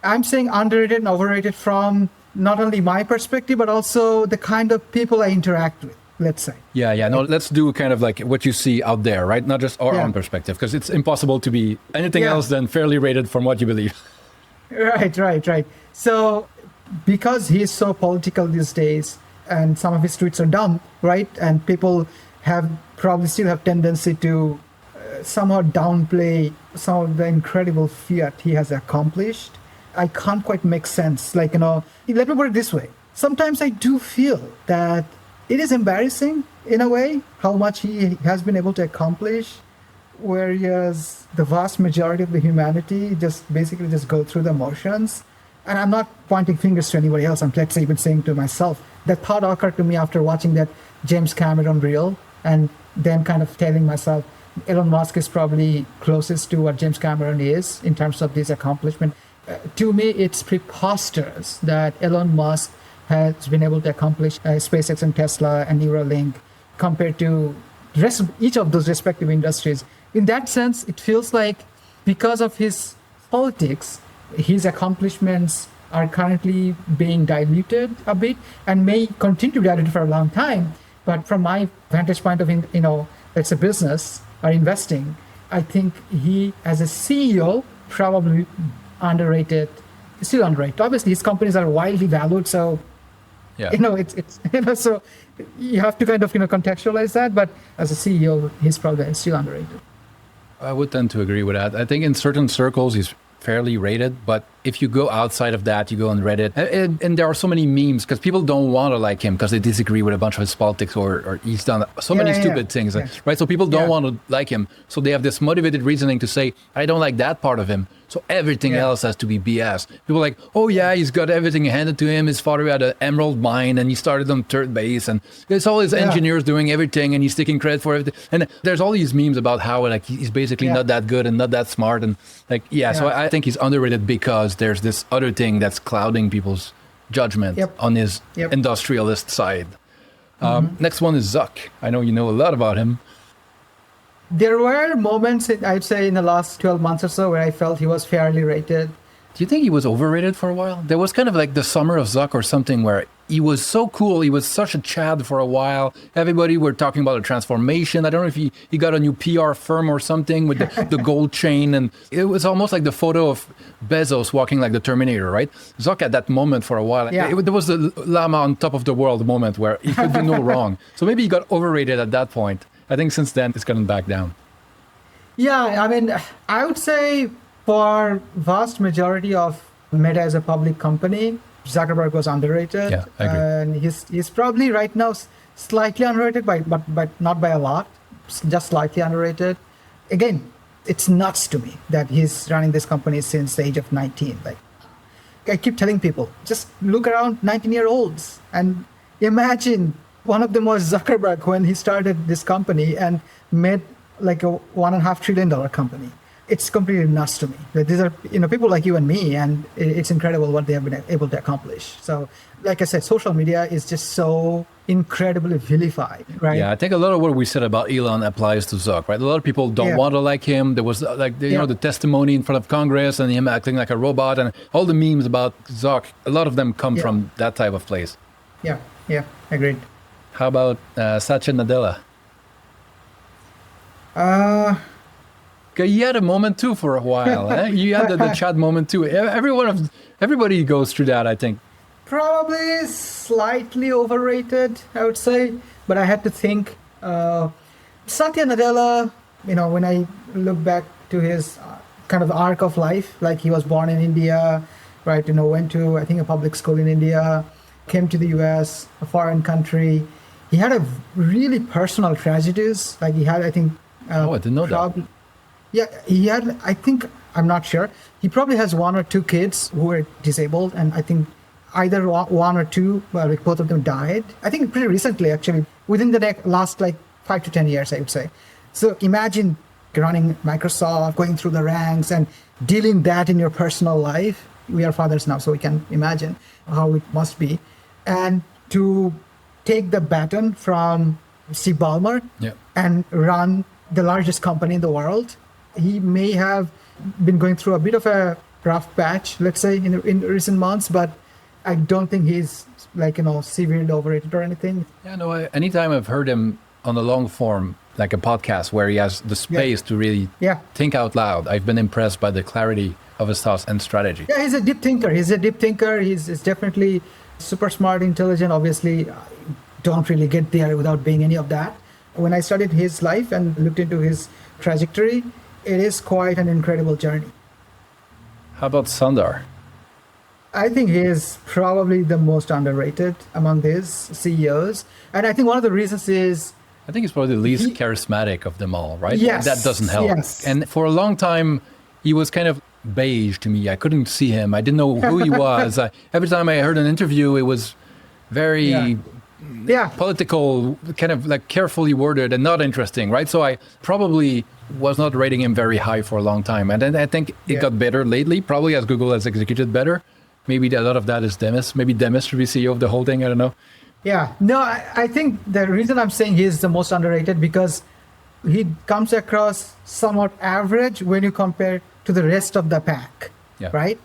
I'm saying underrated and overrated from not only my perspective, but also the kind of people I interact with, let's say. Yeah. No, let's do kind of like what you see out there, right? Not just our own perspective, because it's impossible to be anything else than fairly rated from what you believe. Right. So because he's so political these days and some of his tweets are dumb, right? And people probably still have tendency to somehow downplay some of the incredible fiat he has accomplished. I can't quite make sense. Let me put it this way. Sometimes I do feel that it is embarrassing in a way how much he has been able to accomplish, whereas the vast majority of the humanity basically go through the motions. And I'm not pointing fingers to anybody else. I'm even saying to myself, that thought occurred to me after watching that James Cameron reel, and then kind of telling myself, Elon Musk is probably closest to what James Cameron is in terms of this accomplishment. To me, it's preposterous that Elon Musk has been able to accomplish SpaceX and Tesla and Neuralink compared to the rest of each of those respective industries. In that sense, it feels like because of his politics, his accomplishments are currently being diluted a bit and may continue to be diluted for a long time. But from my vantage point of, it's a business or investing, I think he, as a CEO, probably still underrated. Obviously, his companies are wildly valued, so so you have to kind of contextualize that. But as a CEO, he's probably still underrated. I would tend to agree with that. I think in certain circles he's fairly rated, but if you go outside of that, you go on Reddit, and there are so many memes because people don't want to like him because they disagree with a bunch of his politics or he's done so many stupid things, right? So people don't want to like him. So they have this motivated reasoning to say, I don't like that part of him. So everything else has to be BS. People are like, oh yeah, he's got everything handed to him. His father had an emerald mine and he started on third base and it's all his engineers doing everything and he's taking credit for everything. And there's all these memes about how like he's basically not that good and not that smart. And like, so I think he's underrated because there's this other thing that's clouding people's judgment on his industrialist side. Next one is Zuck. I know you know a lot about him. There were moments, I'd say, in the last 12 months or so where I felt he was fairly rated. Do you think he was overrated for a while? There was kind of like the summer of Zuck or something where he was so cool. He was such a Chad for a while. Everybody were talking about a transformation. I don't know if he got a new PR firm or something with the gold chain. And it was almost like the photo of Bezos walking like the Terminator, right? Zuck at that moment for a while. There was the llama on top of the world moment where he could do no wrong. So maybe he got overrated at that point. I think since then it's gotten back down. Yeah, I mean, I would say for vast majority of Meta as a public company, Zuckerberg was underrated. Yeah, I agree. And he's probably right now slightly underrated, but not by a lot, just slightly underrated. Again, it's nuts to me that he's running this company since the age of 19. Like, I keep telling people, just look around 19-year-olds and imagine one of them was Zuckerberg when he started this company and made like a $1.5 trillion company. It's completely nuts to me. These are people like you and me, and it's incredible what they have been able to accomplish. So, like I said, social media is just so incredibly vilified, right? Yeah, I think a lot of what we said about Elon applies to Zuck, right? A lot of people don't want to like him. There was like the testimony in front of Congress and him acting like a robot, and all the memes about Zuck. A lot of them come from that type of place. Yeah, agreed. How about Satya Nadella? You had a moment too for a while. Eh? You had the chat moment too. Everybody goes through that, I think. Probably slightly overrated, I would say. But I had to think. Satya Nadella, when I look back to his kind of arc of life, like he was born in India, right? Went to, I think, a public school in India, came to the US, a foreign country. He had a really personal tragedies. Like he had, I think... I didn't know that. Yeah, he had, I think, I'm not sure. He probably has one or two kids who are disabled. And I think either one or two, well, like both of them died. I think pretty recently, actually, within the last like 5 to 10 years, I would say. So imagine running Microsoft, going through the ranks and dealing that in your personal life. We are fathers now, so we can imagine how it must be. And to take the baton from Steve Ballmer and run the largest company in the world. He may have been going through a bit of a rough patch, let's say, in recent months, but I don't think he's severely overrated or anything. Yeah, no, anytime I've heard him on a long form, like a podcast where he has the space to really think out loud, I've been impressed by the clarity of his thoughts and strategy. Yeah, he's a deep thinker. He's definitely super smart, intelligent. Obviously, don't really get there without being any of that. When I studied his life and looked into his trajectory, it is quite an incredible journey. How about Sundar? I think he is probably the most underrated among these CEOs. And I think one of the reasons is... I think he's probably the least charismatic of them all, right? Yes. That doesn't help. Yes. And for a long time, he was kind of beige to me. I couldn't see him. I didn't know who he was. Every time I heard an interview, it was very... political, kind of like carefully worded and not interesting, right? So I probably was not rating him very high for a long time. And then I think it got better lately, probably as Google has executed better. Maybe a lot of that is Demis. Maybe Demis should be CEO of the whole thing. I don't know. Yeah. No, I think the reason I'm saying he is the most underrated because he comes across somewhat average when you compare to the rest of the pack, right?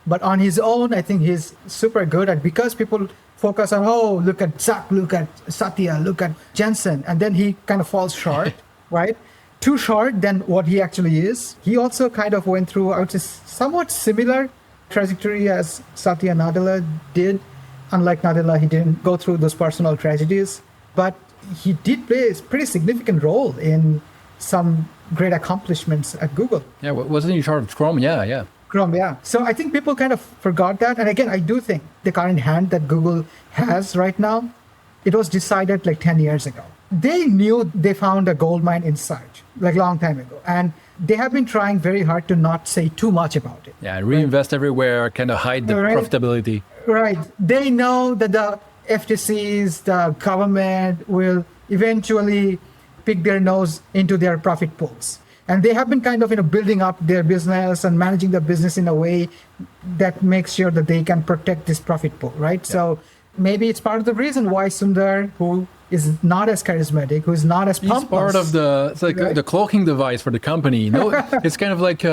But on his own, I think he's super good at, because people focus on, look at Zuck, look at Satya, look at Jensen, and then he kind of falls short, right? Too short than what he actually is. He also kind of went through, I would say, somewhat similar trajectory as Satya Nadella did. Unlike Nadella, he didn't go through those personal tragedies, but he did play a pretty significant role in some great accomplishments at Google. Yeah, wasn't he in charge of Chrome? Yeah. Chrome, yeah. So I think people kind of forgot that. And again, I do think the current hand that Google has right now, it was decided like 10 years ago. They knew they found a gold mine in search, like long time ago. And they have been trying very hard to not say too much about it. Yeah, reinvest everywhere, kind of hide the profitability. Right. They know that the FTCs, the government will eventually pick their nose into their profit pools. And they have been kind of building up their business and managing the business in a way that makes sure that they can protect this profit pool, right? Yeah. So maybe it's part of the reason why Sundar, who is not as charismatic, who is not as pompous. He's part of the cloaking device for the company. No, it's kind of like,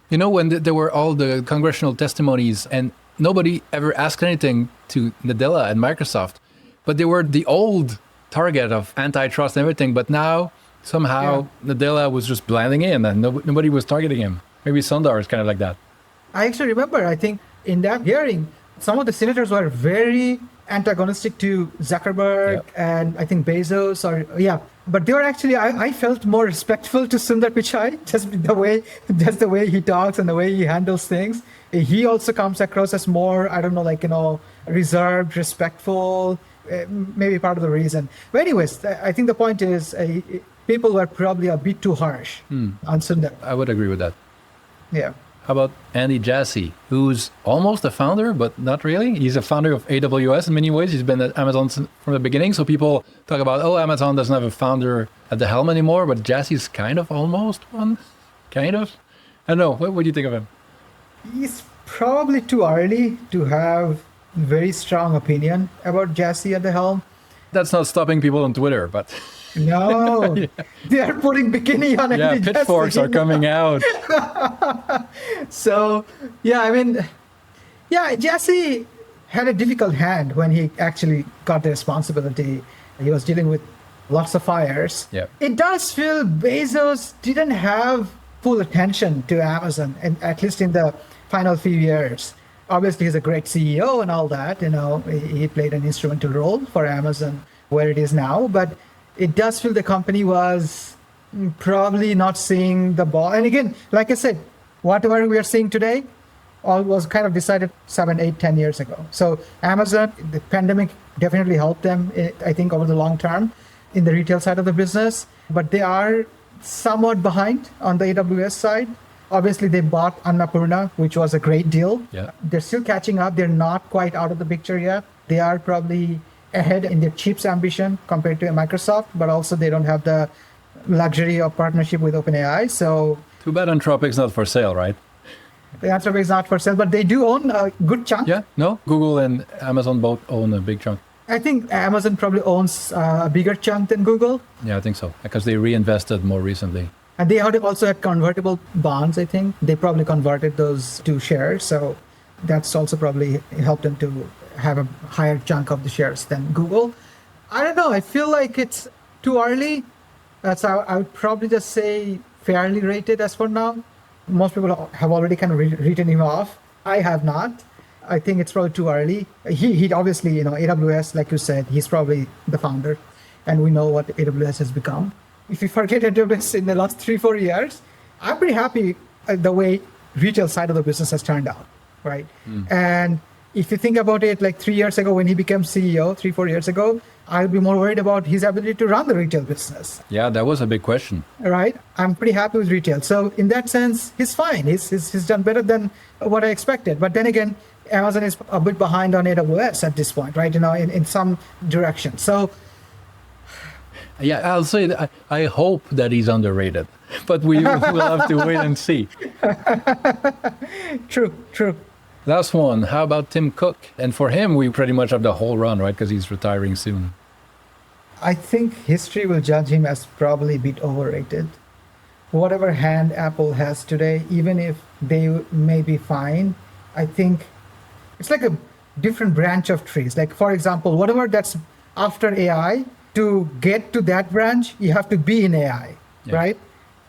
when there were all the congressional testimonies and nobody ever asked anything to Nadella and Microsoft, but they were the old target of antitrust and everything. But now somehow Nadella was just blending in and nobody was targeting him. Maybe Sundar is kind of like that. I actually remember, I think in that hearing, some of the senators were very antagonistic to Zuckerberg and I think Bezos but they were actually, I felt more respectful to Sundar Pichai, just the way he talks and the way he handles things. He also comes across as more, reserved, respectful, maybe part of the reason. But anyways, I think the point is people were probably a bit too harsh on Sundar. I would agree with that. Yeah. How about Andy Jassy, who's almost a founder, but not really? He's a founder of AWS in many ways. He's been at Amazon from the beginning. So people talk about, Amazon doesn't have a founder at the helm anymore, but Jassy's kind of almost one. Kind of. I don't know. What do you think of him? He's probably too early to have very strong opinion about Jassy at the helm. That's not stopping people on Twitter, but... No, they are putting bikini on Andy Jassy. Pitchforks are coming out. So, Jassy had a difficult hand when he actually got the responsibility. He was dealing with lots of fires. Yeah. It does feel Bezos didn't have full attention to Amazon, and at least in the final few years. Obviously, he's a great CEO and all that. He played an instrumental role for Amazon where it is now, but it does feel the company was probably not seeing the ball. And again, like I said, whatever we are seeing today, all was kind of decided 7, 8, 10 years ago. So Amazon, the pandemic definitely helped them, I think, over the long term in the retail side of the business. But they are somewhat behind on the AWS side. Obviously, they bought Annapurna, which was a great deal. Yeah. They're still catching up. They're not quite out of the picture yet. They are probably ahead in their chips ambition compared to Microsoft, but also they don't have the luxury of partnership with OpenAI. So too bad Anthropic's not for sale, right? The Anthropic is not for sale, but they do own a good chunk. Yeah, no, Google and Amazon both own a big chunk. I think Amazon probably owns a bigger chunk than Google. Yeah, I think so, because they reinvested more recently. And they also had convertible bonds, I think. They probably converted those to shares. So that's also probably helped them to have a higher chunk of the shares than Google. I don't know. I feel like it's too early. So I would probably just say fairly rated as for now. Most people have already kind of written him off. I have not. I think it's probably too early. He obviously, AWS, like you said, he's probably the founder. And we know what AWS has become. If you forget AWS in the last 3-4 years, I'm pretty happy the way retail side of the business has turned out, right? And if you think about it, like 3 years ago when he became CEO, 3-4 years ago, I'll be more worried about his ability to run the retail business. Yeah, that was a big question. Right? I'm pretty happy with retail. So in that sense, he's fine. He's done better than what I expected. But then again, Amazon is a bit behind on AWS at this point, right? In some direction. So yeah, I'll say that I hope that he's underrated, but we will have to wait and see. True. Last one, how about Tim Cook? And for him, we pretty much have the whole run, right? Because he's retiring soon. I think history will judge him as probably a bit overrated. Whatever hand Apple has today, even if they may be fine, I think it's like a different branch of trees. Like, for example, whatever that's after AI, to get to that branch, you have to be in AI, right?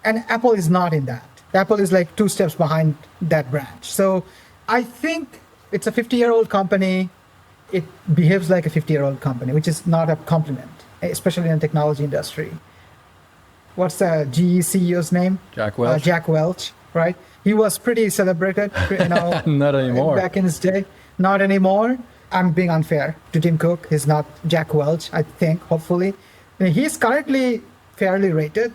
And Apple is not in that. Apple is like 2 steps behind that branch. So I think it's a 50-year-old company. It behaves like a 50-year-old company, which is not a compliment, especially in the technology industry. what's the GE CEO's name? Jack Welch? Jack Welch, right? He was pretty celebrated, Not anymore. back in his day. Not anymore. I'm being unfair to Tim Cook. He's not Jack Welch, I think, hopefully. He's currently fairly rated,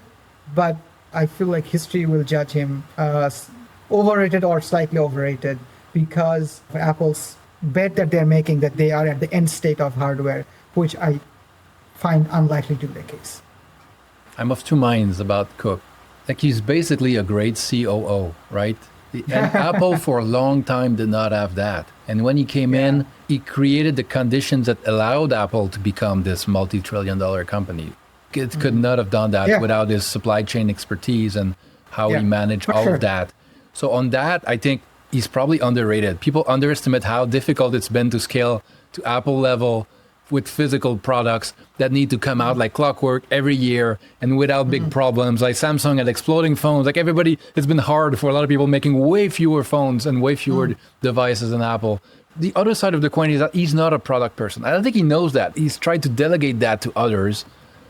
but I feel like history will judge him as overrated or slightly overrated because of Apple's bet that they're making that they are at the end state of hardware, which I find unlikely to be the case. I'm of two minds about Cook. Like, he's basically a great COO, right? And Apple for a long time did not have that. And when he came in, he created the conditions that allowed Apple to become this multi-trillion-dollar company. It could not have done that without his supply chain expertise and how he managed all of that. So on that, I think he's probably underrated. People underestimate how difficult it's been to scale to Apple level with physical products that need to come out like clockwork every year and without big problems. Like Samsung had exploding phones. Like everybody, it's been hard for a lot of people making way fewer phones and way fewer devices than Apple. The other side of the coin is that he's not a product person. I don't think he knows that. He's tried to delegate that to others.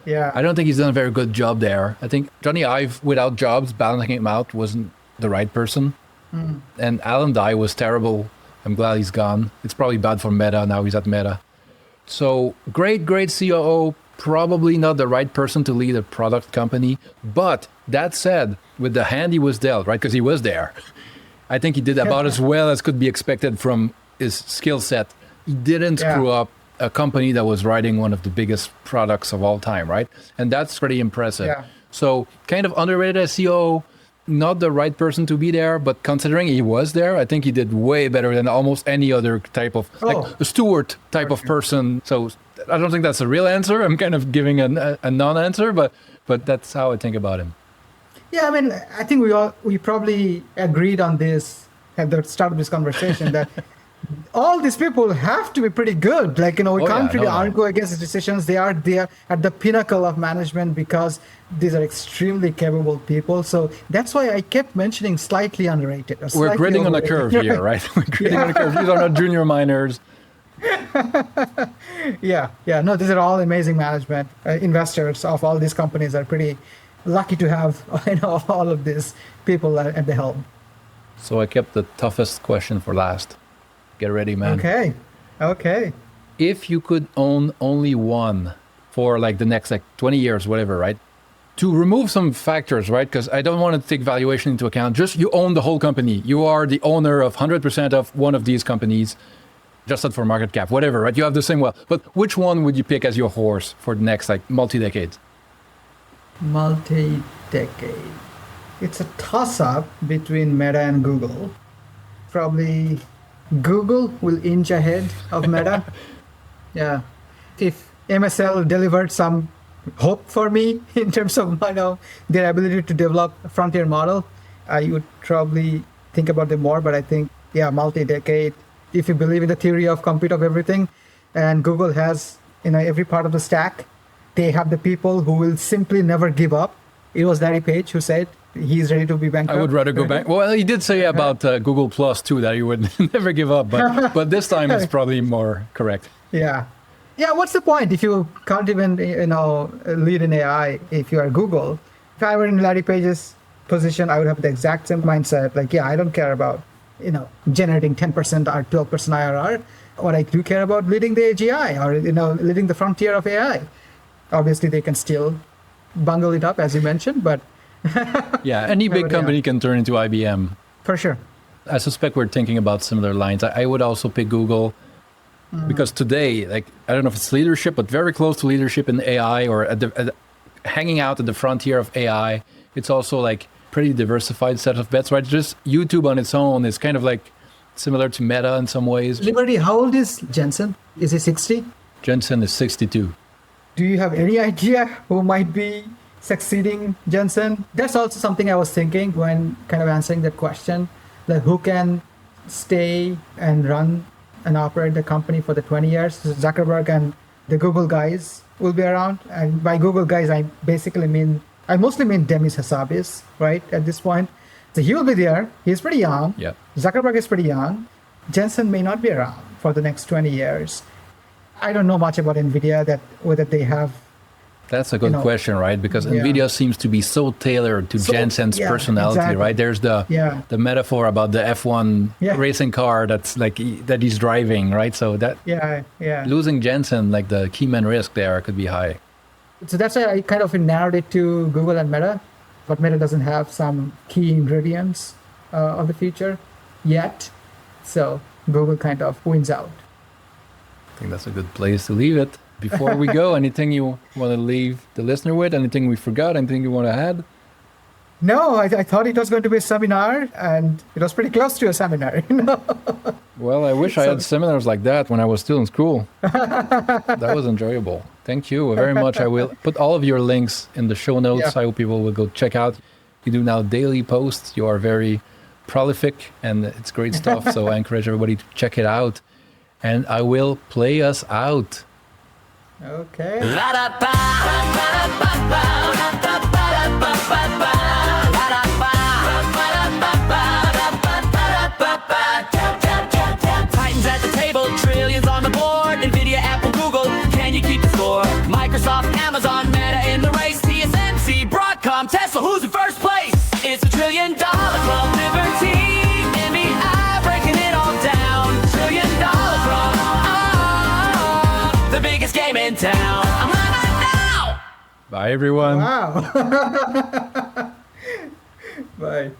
Yeah. I don't think he's done a very good job there. I think Johnny Ive, without Jobs, balancing him out, wasn't the right person. And Alan Dye was terrible. I'm glad he's gone. It's probably bad for Meta. Now he's at Meta. So great COO, probably not the right person to lead a product company. But that said, with the hand he was dealt, right, because he was there, I think he did about as well as could be expected from his skill set. He didn't screw up a company that was writing one of the biggest products of all time, right? And that's pretty impressive. Yeah. So kind of underrated as COO, not the right person to be there, but considering he was there, I think he did way better than almost any other type of, like a steward type of person. So I don't think that's a real answer. I'm kind of giving a non-answer, but that's how I think about him. Yeah, I mean, I think we probably agreed on this at the start of this conversation that all these people have to be pretty good. Like, we can't really argue against the decisions. They are there at the pinnacle of management because these are extremely capable people. So that's why I kept mentioning slightly underrated. We're grading on a curve here, right? We're grading on a curve. These are not junior minors. Yeah. No, these are all amazing management. Investors of all these companies are pretty lucky to have all of these people at the helm. So I kept the toughest question for last. Get ready, man. Okay. If you could own only one for like the next 20 years, whatever, right? To remove some factors, right? Because I don't want to take valuation into account. Just you own the whole company. You are the owner of 100% of one of these companies, adjusted for market cap, whatever, right? You have the same wealth. But which one would you pick as your horse for the next multi-decades? Multi-decade. It's a toss-up between Meta and Google. Probably Google will inch ahead of Meta. Yeah. If MSL delivered some hope for me in terms of their ability to develop a frontier model, I would probably think about them more. But I think, multi-decade, if you believe in the theory of compute of everything, and Google has every part of the stack, they have the people who will simply never give up. It was Larry Page who said he's ready to be bankrupt. I would rather go back. Well, he did say about Google Plus too that he would never give up, but this time it's probably more correct. Yeah. What's the point if you can't even lead in AI? If you are Google, if I were in Larry Page's position, I would have the exact same mindset. Like, I don't care about generating 10% or 12% IRR. What I do care about leading the AGI or leading the frontier of AI. Obviously, they can still bungle it up, as you mentioned, but any big company can turn into IBM. For sure. I suspect we're thinking about similar lines. I would also pick Google because today, I don't know if it's leadership, but very close to leadership in AI or hanging out at the frontier of AI. It's also pretty diversified set of bets, right? Just YouTube on its own is kind of similar to Meta in some ways. Liberty, how old is Jensen? Is he 60? Jensen is 62. Do you have any idea who might be succeeding Jensen? That's also something I was thinking when kind of answering that question, who can stay and run and operate the company for the 20 years. So Zuckerberg and the Google guys will be around. And by Google guys, I mostly mean Demis Hassabis, right, at this point. So he will be there. He's pretty young. Yeah. Zuckerberg is pretty young. Jensen may not be around for the next 20 years. I don't know much about Nvidia, whether they have That's a good question, right? Because Nvidia seems to be so tailored to Jensen's personality, exactly. right? There's the metaphor about the F1 racing car that's like that he's driving, right? So that losing Jensen, like the key man risk there could be high. So that's why I kind of narrowed it to Google and Meta, but Meta doesn't have some key ingredients of the future yet. So Google kind of wins out. I think that's a good place to leave it. Before we go, anything you want to leave the listener with? Anything we forgot? Anything you want to add? No, I thought it was going to be a seminar, and it was pretty close to a seminar. Well, I wish I had seminars like that when I was still in school. That was enjoyable. Thank you very much. I will put all of your links in the show notes. I hope people will go check out. You do now daily posts. You are very prolific, and it's great stuff. So I encourage everybody to check it out. And I will play us out. Okay. Titans at the table, trillions on the board. Nvidia, Apple, Google, can you keep the score? Microsoft, Amazon, Meta in the race. TSMC, Broadcom, Tesla, who's in first place? It's $1 trillion club, liberty. Nvidia, breaking it all down. $1 trillion club, the biggest game in town. I'm live now. Bye, everyone. Wow. Bye.